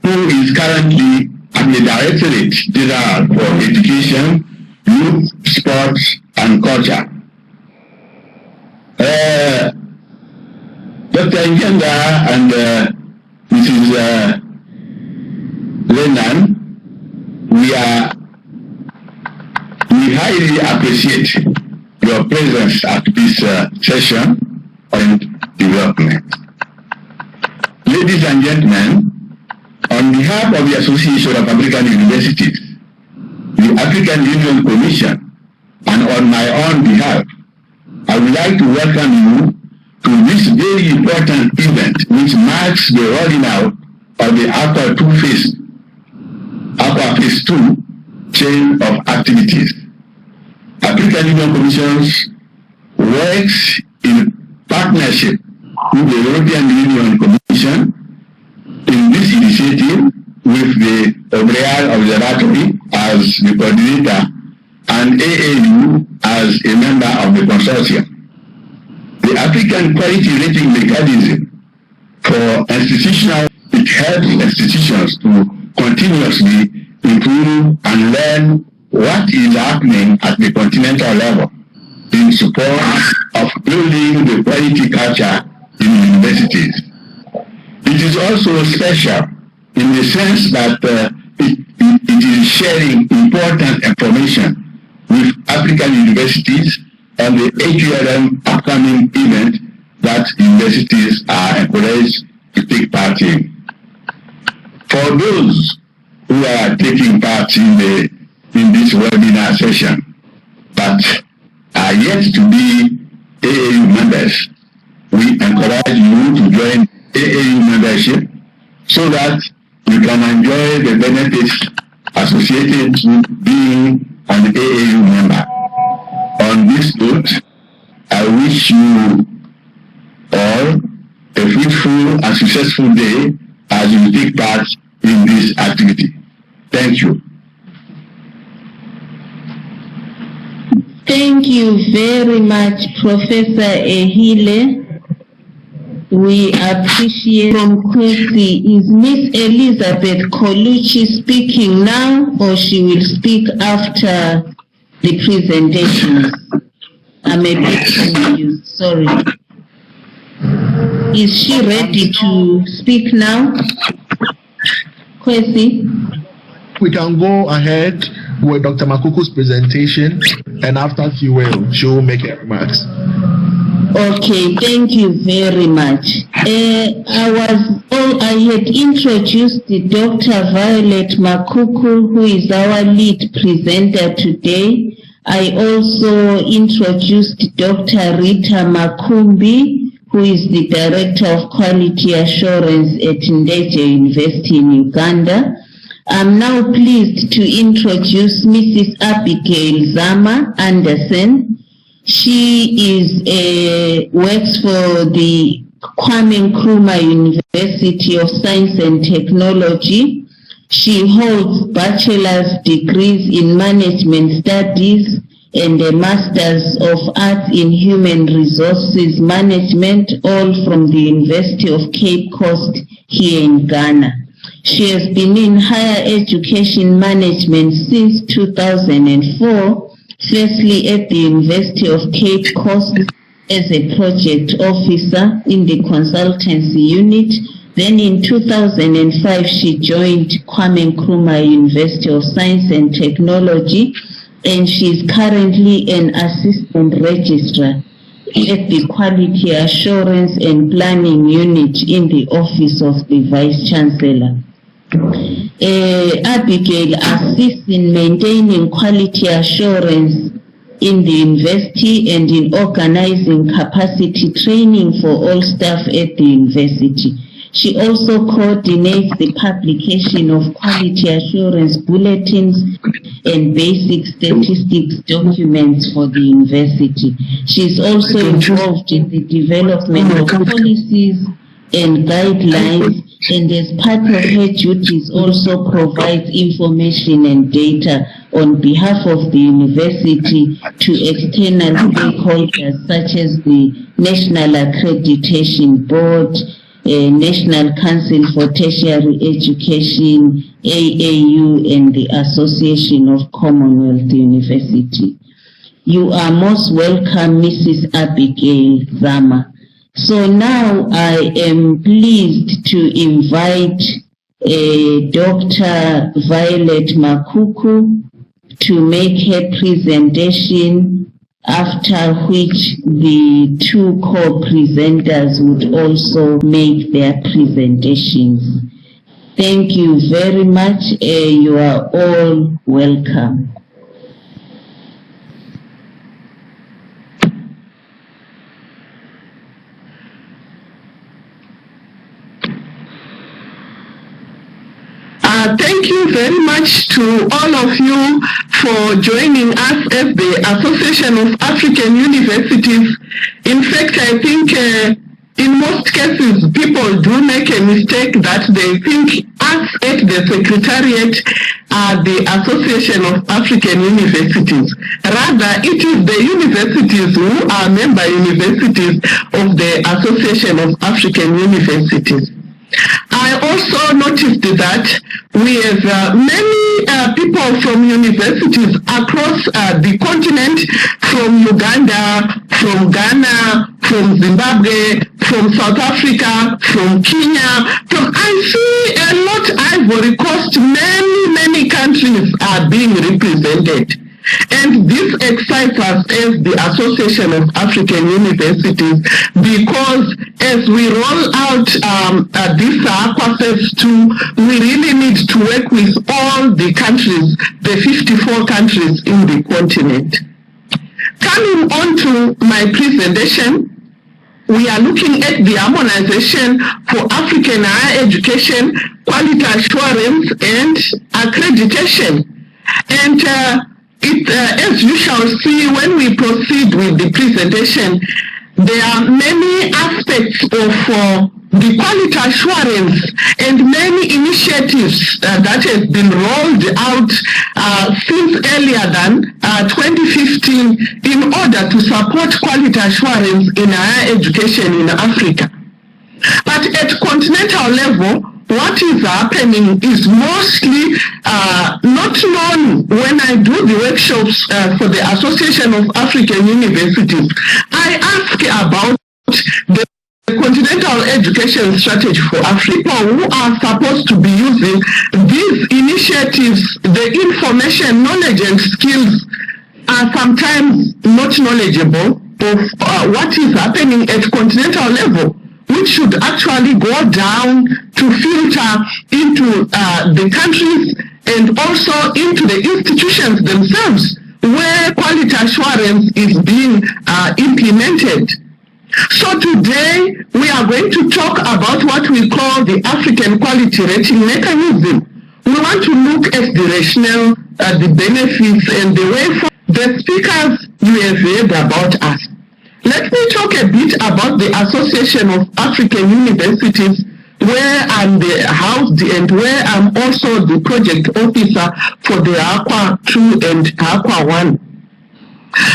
who is currently at the Directorate General for Education, Youth, Sports and Culture. Dr. Ngenga and Mrs. Lennon, we highly appreciate your presence at this session on development. Ladies and gentlemen, on behalf of the Association of African Universities, the African Union Commission, and on my own behalf, I would like to welcome you to this very important event, which marks the rolling out of the Aqua Phase 2 chain of activities. African Union Commission works in partnership with the European Union Commission in this initiative, with the O'Brien Observatory as the coordinator and AAU as a member of the consortium. The African Quality Rating Mechanism for institutional, it helps institutions to continuously improve and learn what is happening at the continental level in support of building the quality culture in universities. It is also special in the sense that it is sharing important information with African universities on the AQRM upcoming event that universities are encouraged to take part in. For those who are taking part in this webinar session but are yet to be AAU members, we encourage you to join AAU membership so that you can enjoy the benefits associated with being an AAU member. On this note, I wish you all a fruitful and successful day as you take part in this activity. Thank you. Thank you very much, Professor Ehile. We appreciate from Kwesi. Is Miss Elizabeth Colucci speaking now, or she will speak after the presentations? I'm a bit confused, sorry. Is she ready to speak now? Kwesi? We can go ahead with Dr. Makuku's presentation, and after she will make her remarks. Okay, thank you very much. I had introduced Dr. Violet Makuku, who is our lead presenter today. I also introduced Dr. Rita Makumi, who is the Director of Quality Assurance at Ndege University in Uganda. I'm now pleased to introduce Mrs. Abigail Zama Anderson. She works for the Kwame Nkrumah University of Science and Technology. She holds bachelor's degrees in management studies and a master's of arts in human resources management, all from the University of Cape Coast here in Ghana. She has been in higher education management since 2004. Firstly, at the University of Cape Coast as a project officer in the consultancy unit. Then in 2005, she joined Kwame Nkrumah University of Science and Technology, and she's currently an assistant registrar at the Quality Assurance and Planning Unit in the Office of the Vice Chancellor. Abigail assists in maintaining quality assurance in the university and in organizing capacity training for all staff at the university. She also coordinates the publication of quality assurance bulletins and basic statistics documents for the university. She is also involved in the development of policies and guidelines, and as part of her duties also provides information and data on behalf of the university to external stakeholders such as the National Accreditation Board, National Council for Tertiary Education, AAU, and the Association of Commonwealth University. You are most welcome, Mrs. Abigail Zama. So now I am pleased to invite Dr. Violet Makuku to make her presentation, after which the two co-presenters would also make their presentations. Thank you very much. You are all welcome. Thank you very much to all of you for joining us at the Association of African Universities. In fact, I think in most cases people do make a mistake that they think us at the Secretariat are the Association of African Universities. Rather, it is the universities who are member universities of the Association of African Universities. I also noticed that we have many people from universities across the continent, from Uganda, from Ghana, from Zimbabwe, from South Africa, from Kenya. I see a lot, Ivory Coast, many countries are being represented. And this excites us as the Association of African Universities, because as we roll out this AQUA Phase 2, we really need to work with all the countries, the 54 countries in the continent. Coming on to my presentation, we are looking at the harmonization for African higher education, quality assurance, and accreditation. And as you shall see when we proceed with the presentation, there are many aspects of the quality assurance and many initiatives that have been rolled out since earlier than 2015 in order to support quality assurance in higher education in Africa. But at continental level, what is happening is mostly not known. When I do the workshops for the Association of African Universities, I ask about the Continental Education Strategy for Africa, who are supposed to be using these initiatives. The information, knowledge, and skills are sometimes not knowledgeable of what is happening at continental level, which should actually go down to filter into the countries and also into the institutions themselves where quality assurance is being implemented. So today we are going to talk about what we call the African Quality Rating Mechanism. We want to look at the rationale, the benefits, and the way forward. The speakers you have heard about us. Let me talk a bit about the Association of African Universities, where I'm housed and where I'm also the project officer for the AQUA 2 and AQUA 1.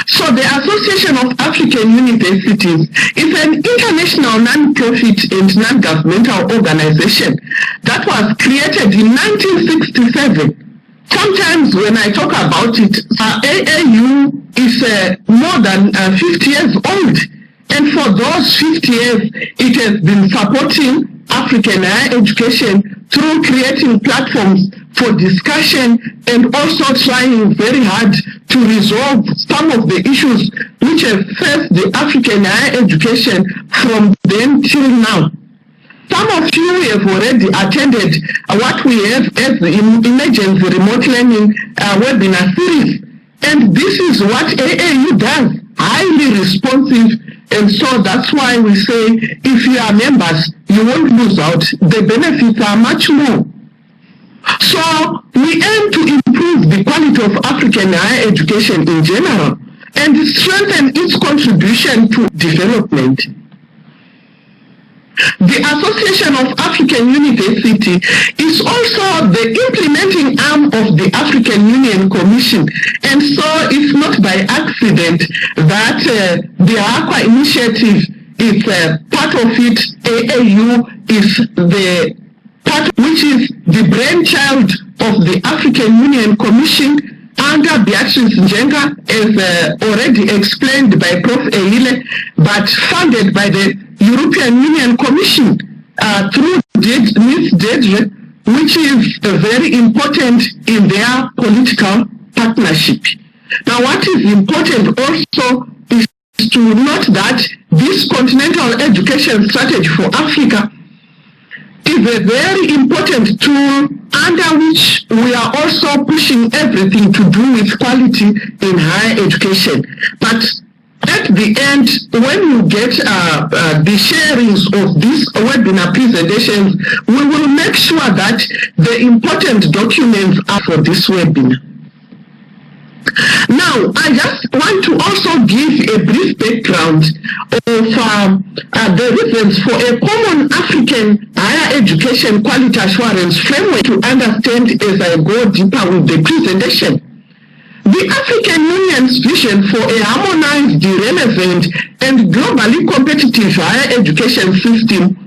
So the Association of African Universities is an international non-profit and non-governmental organization that was created in 1967. Sometimes when I talk about it, AAU is more than 50 years old. And for those 50 years, it has been supporting African higher education through creating platforms for discussion and also trying very hard to resolve some of the issues which have faced the African higher education from then till now. Some of you have already attended what we have as the Emergency Remote Learning webinar series. And this is what AAU does, highly responsive. And so that's why we say, if you are members, you won't lose out. The benefits are much more. So we aim to improve the quality of African higher education in general and strengthen its contribution to development. The Association of African University is also the implementing arm of the African Union Commission, and so it's not by accident that the AQUA initiative is part of it. AAU is the part which is the brainchild of the African Union Commission under Beatrice Njenga, as already explained by Prof. Eile, but funded by the European Union Commission through Ms. Dedre, which is very important in their political partnership. Now, what is important also is to note that this Continental Education Strategy for Africa is a very important tool under which we are also pushing everything to do with quality in higher education. But at the end, when you get the sharings of these webinar presentations, we will make sure that the important documents are for this webinar. Now, I just want to also give a brief background of the reasons for a common African higher education quality assurance framework to understand as I go deeper with the presentation. The African Union's vision for a harmonized, relevant, and globally competitive higher education system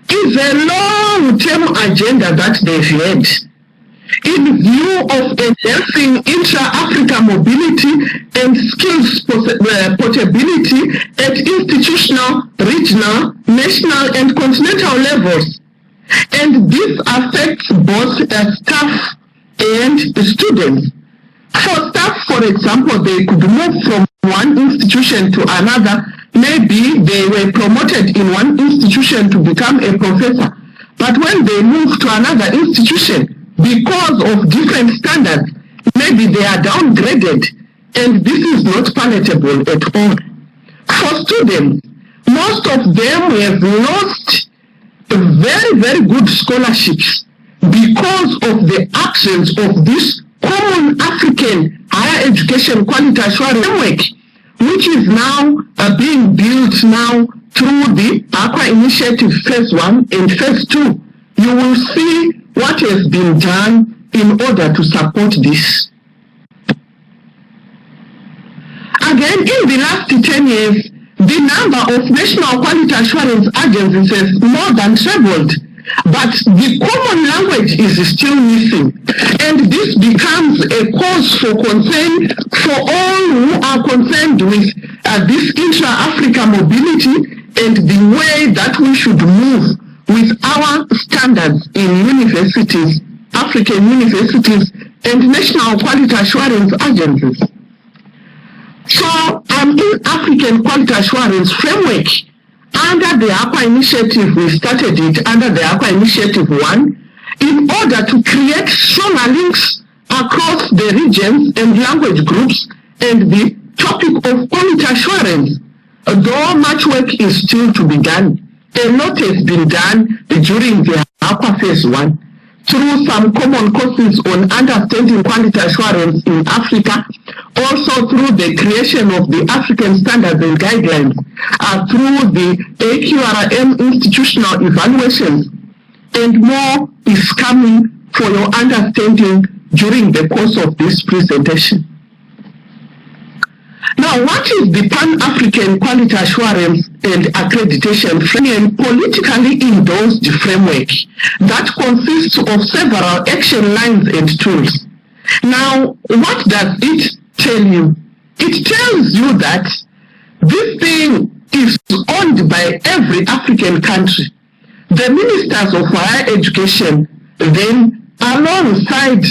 is a long-term agenda that they've had. In view of enhancing intra-Africa mobility and skills portability at institutional, regional, national, and continental levels. And this affects both staff and students. For staff, for example, they could move from one institution to another. Maybe they were promoted in one institution to become a professor, but when they move to another institution, because of different standards, maybe they are downgraded, and this is not palatable at all. For students, most of them have lost very, very good scholarships because of the absence of this common African higher education quality assurance framework, which is now being built now through the Aqua Initiative Phase 1 and Phase 2. You will see what has been done in order to support this. Again, in the last 10 years, the number of national quality assurance agencies has more than trebled, but the common language is still missing. And this becomes a cause for concern for all who are concerned with this intra-Africa mobility and the way that we should move with our standards in universities, African universities, and national quality assurance agencies. So, in African quality assurance framework, under the Aqua Initiative, we started it under the Aqua Initiative 1, in order to create stronger links across the regions and language groups and the topic of quality assurance. Though much work is still to be done, a lot has been done during the Aqua Phase 1 through some common courses on understanding quality assurance in Africa, also through the creation of the African standards and guidelines, through the AQRM institutional evaluations, and more is coming for your understanding during the course of this presentation. Now, what is the Pan-African Quality Assurance and Accreditation Framework? Politically endorsed framework that consists of several action lines and tools. Now, what does it tell you? It tells you that this thing is owned by every African country. The ministers of higher education then alongside,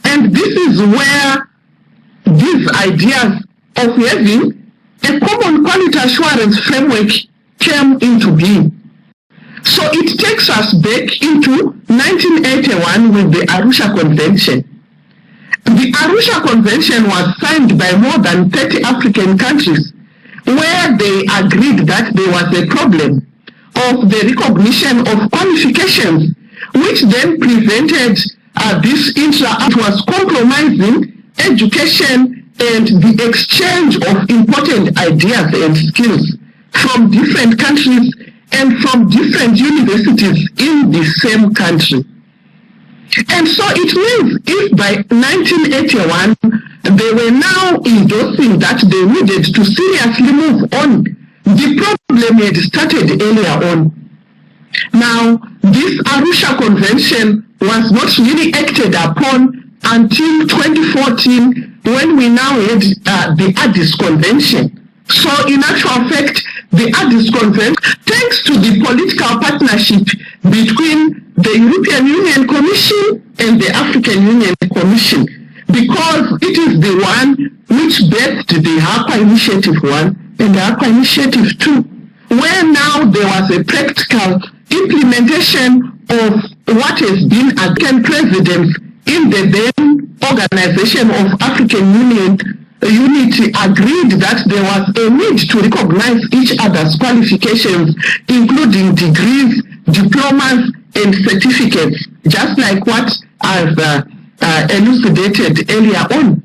and this is where these ideas of having a common quality assurance framework came into being. So it takes us back into 1981 with the Arusha Convention. The Arusha Convention was signed by more than 30 African countries, where they agreed that there was a problem of the recognition of qualifications, which then prevented this it was compromising education and the exchange of important ideas and skills from different countries and from different universities in the same country. And so it means if by 1981 they were now endorsing that they needed to seriously move on, the problem had started earlier on. Now, this Arusha Convention was not really acted upon until 2014, when we now had the Addis Convention. So in actual fact, the Addis Convention, thanks to the political partnership between the European Union Commission and the African Union Commission, because it is the one which birthed the Aqua Initiative 1 and the Aqua Initiative 2, where now there was a practical implementation of what has been African presidents in the then Organization of African Unity agreed that there was a need to recognize each other's qualifications, including degrees, diplomas, and certificates, just like what I've elucidated earlier on.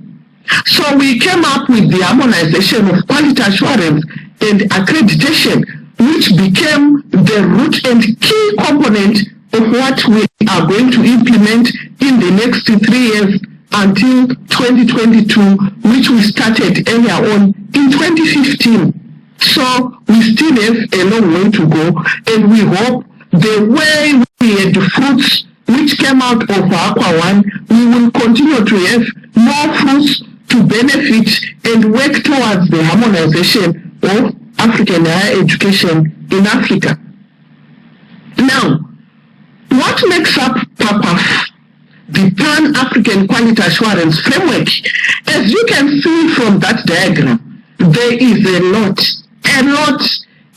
So we came up with the harmonization of quality assurance and accreditation, which became the root and key component of what we are going to implement in the next 3 years until 2022, which we started earlier on in 2015. So we still have a long way to go, and we hope the way we had the fruits which came out of Aqua 1, we will continue to have more fruits to benefit and work towards the harmonization of African higher education in Africa. Now, what makes up PAPAF? the Pan-African Quality Assurance Framework. As you can see from that diagram, there is a lot.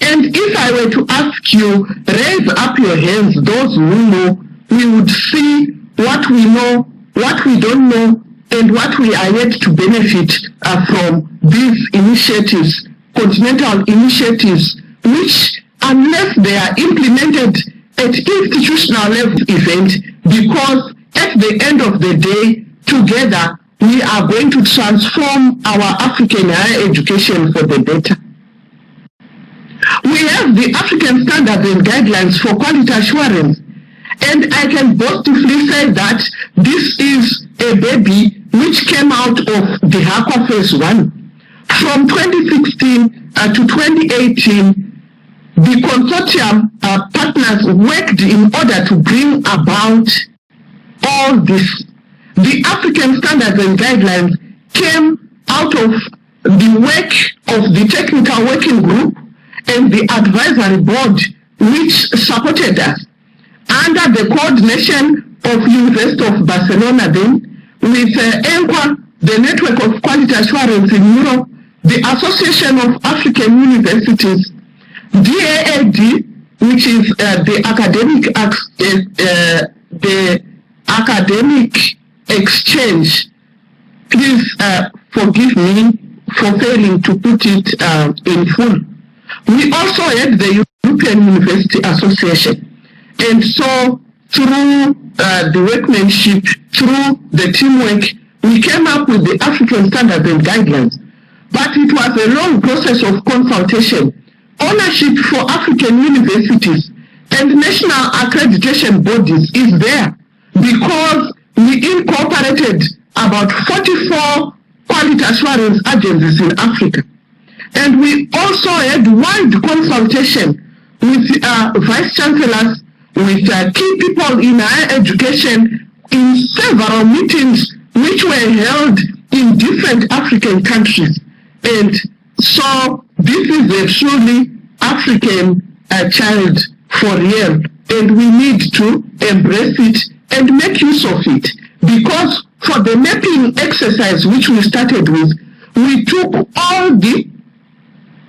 And if I were to ask you, raise up your hands, those who know, we would see what we know, what we don't know, and what we are yet to benefit from these initiatives, continental initiatives, which, unless they are implemented at institutional level event, because at the end of the day, together, we are going to transform our African higher education for the better. We have the African Standards and Guidelines for Quality Assurance, and I can boastfully say that this is a baby which came out of the HAQUA Phase 1. From 2016 to 2018, the consortium partners worked in order to bring about all this. The African Standards and Guidelines came out of the work of the technical working group and the advisory board which supported us under the coordination of University of Barcelona then, with ENQA, the Network of Quality Assurance in Europe, the Association of African Universities, DAAD, which is the academic exchange. Please forgive me for failing to put it in full. We also had the European University Association. And so through the workmanship, through the teamwork, we came up with the African Standards and Guidelines. But it was a long process of consultation. Ownership for African universities and national accreditation bodies is there because we incorporated about 44 quality assurance agencies in Africa. And we also had wide consultation with vice chancellors, with key people in higher education in several meetings which were held in different African countries. And so this is a truly African child for real, and we need to embrace it and make use of it, because for the mapping exercise which we started with, we took all the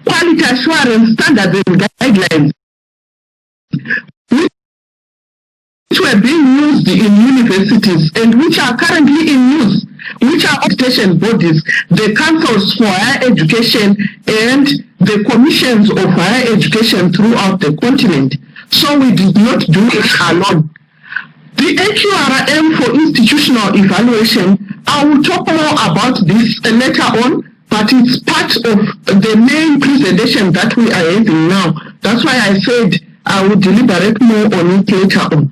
quality assurance standards and guidelines which were being used in universities and which are currently in use, which are accreditation bodies, the councils for higher education and the commissions of higher education throughout the continent. So we did not do it alone. The AQRM for institutional evaluation, I will talk more about this later on, but it's part of the main presentation that we are having now. That's why I said I will deliberate more on it later on.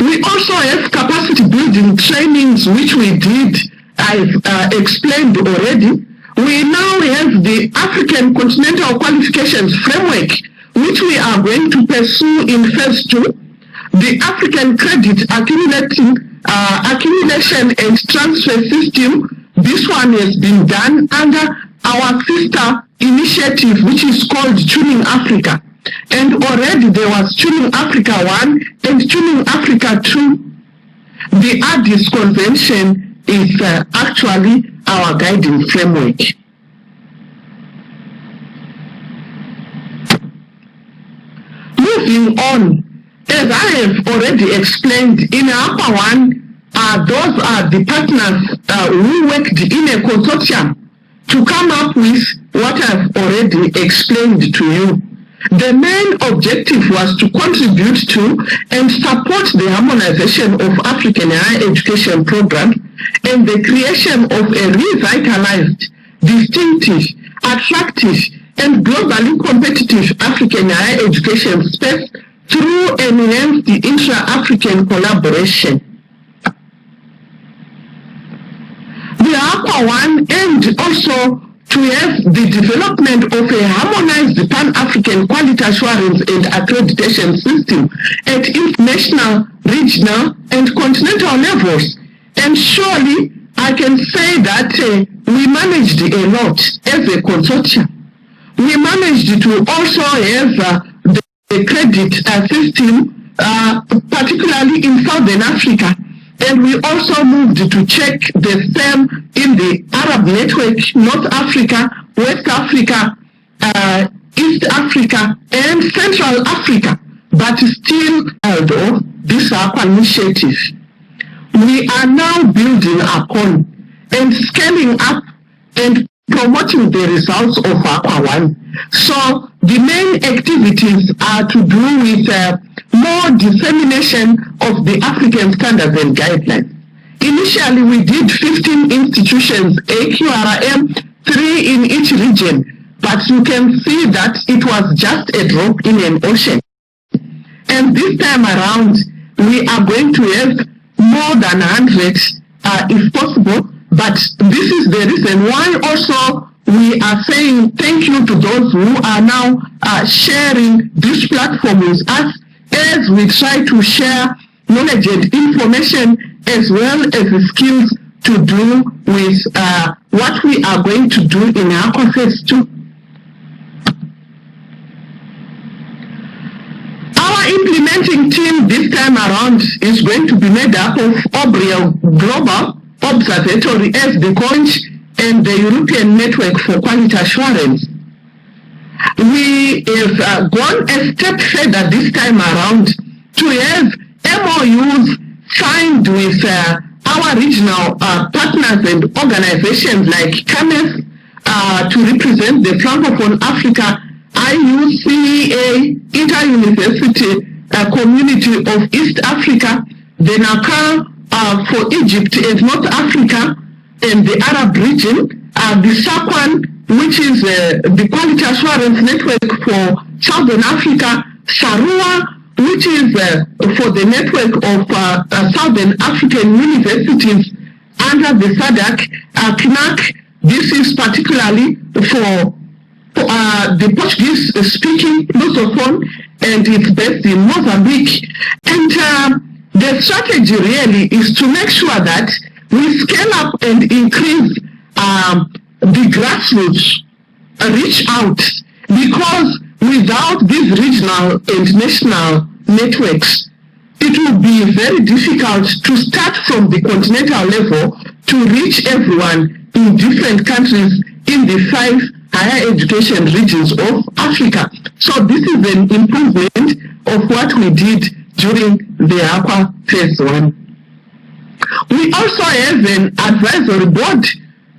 We also have capacity building trainings, which we did, I've explained already. We now have the African Continental Qualifications Framework, which we are going to pursue in phase 2. The African Credit Accumulation and Transfer System, this one has been done under our sister initiative, which is called Tuning Africa. And already there was Tuning Africa 1 and Tuning Africa 2. The Addis Convention is actually our guiding framework. Moving on, as I have already explained, in APA 1, those are the partners who worked in a consortium to come up with what I've already explained to you. The main objective was to contribute to and support the harmonization of African higher education programs and the creation of a revitalized, distinctive, attractive, and globally competitive African higher education space through enhanced intra-African collaboration. The APA 1 aimed also to have the development of a harmonized Pan-African quality assurance and accreditation system at international, regional, and continental levels. And surely, I can say that we managed a lot as a consortium. We managed to also have the credit system, particularly in Southern Africa, And we also moved to check the same in the Arab network, North Africa, West Africa, East Africa, and Central Africa, but still although these are initiatives. We are now building upon and scaling up and promoting the results of AQUA 1. So the main activities are to do with more dissemination of the African standards and guidelines. Initially, we did 15 institutions, AQRM, 3 in each region, but you can see that it was just a drop in an ocean. And this time around, we are going to have more than 100 if possible, but this is the reason why also we are saying thank you to those who are now sharing this platform with us as we try to share knowledge and information as well as the skills to do with what we are going to do in our phase 2. Our implementing team this time around is going to be made up of Abigail Global Observatory as the coach and the European Network for Quality Assurance. We have gone a step further this time around to have MOUs signed with our regional partners and organizations like CAMES to represent the Francophone Africa, IUCEA, Inter-University Community of East Africa, the NACA for Egypt and North Africa, and the Arab region, the SAQUAN, which is the Quality Assurance Network for Southern Africa, SARUA, which is for the network of Southern African universities under the SADC, CNAC. This is particularly for the Portuguese-speaking Lusophone, and it's based in Mozambique. And the strategy really is to make sure that we scale up and increase the grassroots reach out, because without these regional and national networks, it will be very difficult to start from the continental level to reach everyone in different countries in the 5 higher education regions of Africa. So this is an improvement of what we did during the AQUA phase 1. We also have an advisory board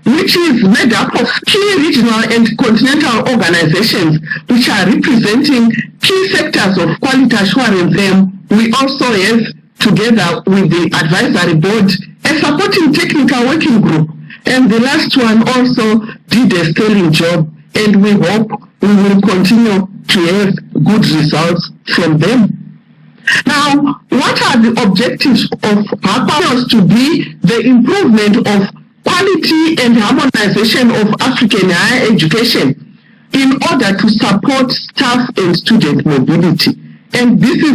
which is made up of key regional and continental organizations which are representing key sectors of quality assurance. We also have, together with the advisory board, a supporting technical working group. And the last one also did a sterling job, and we hope we will continue to have good results from them. Now, what are the objectives of AQUA? To be the improvement of quality and harmonization of African higher education in order to support staff and student mobility. And this is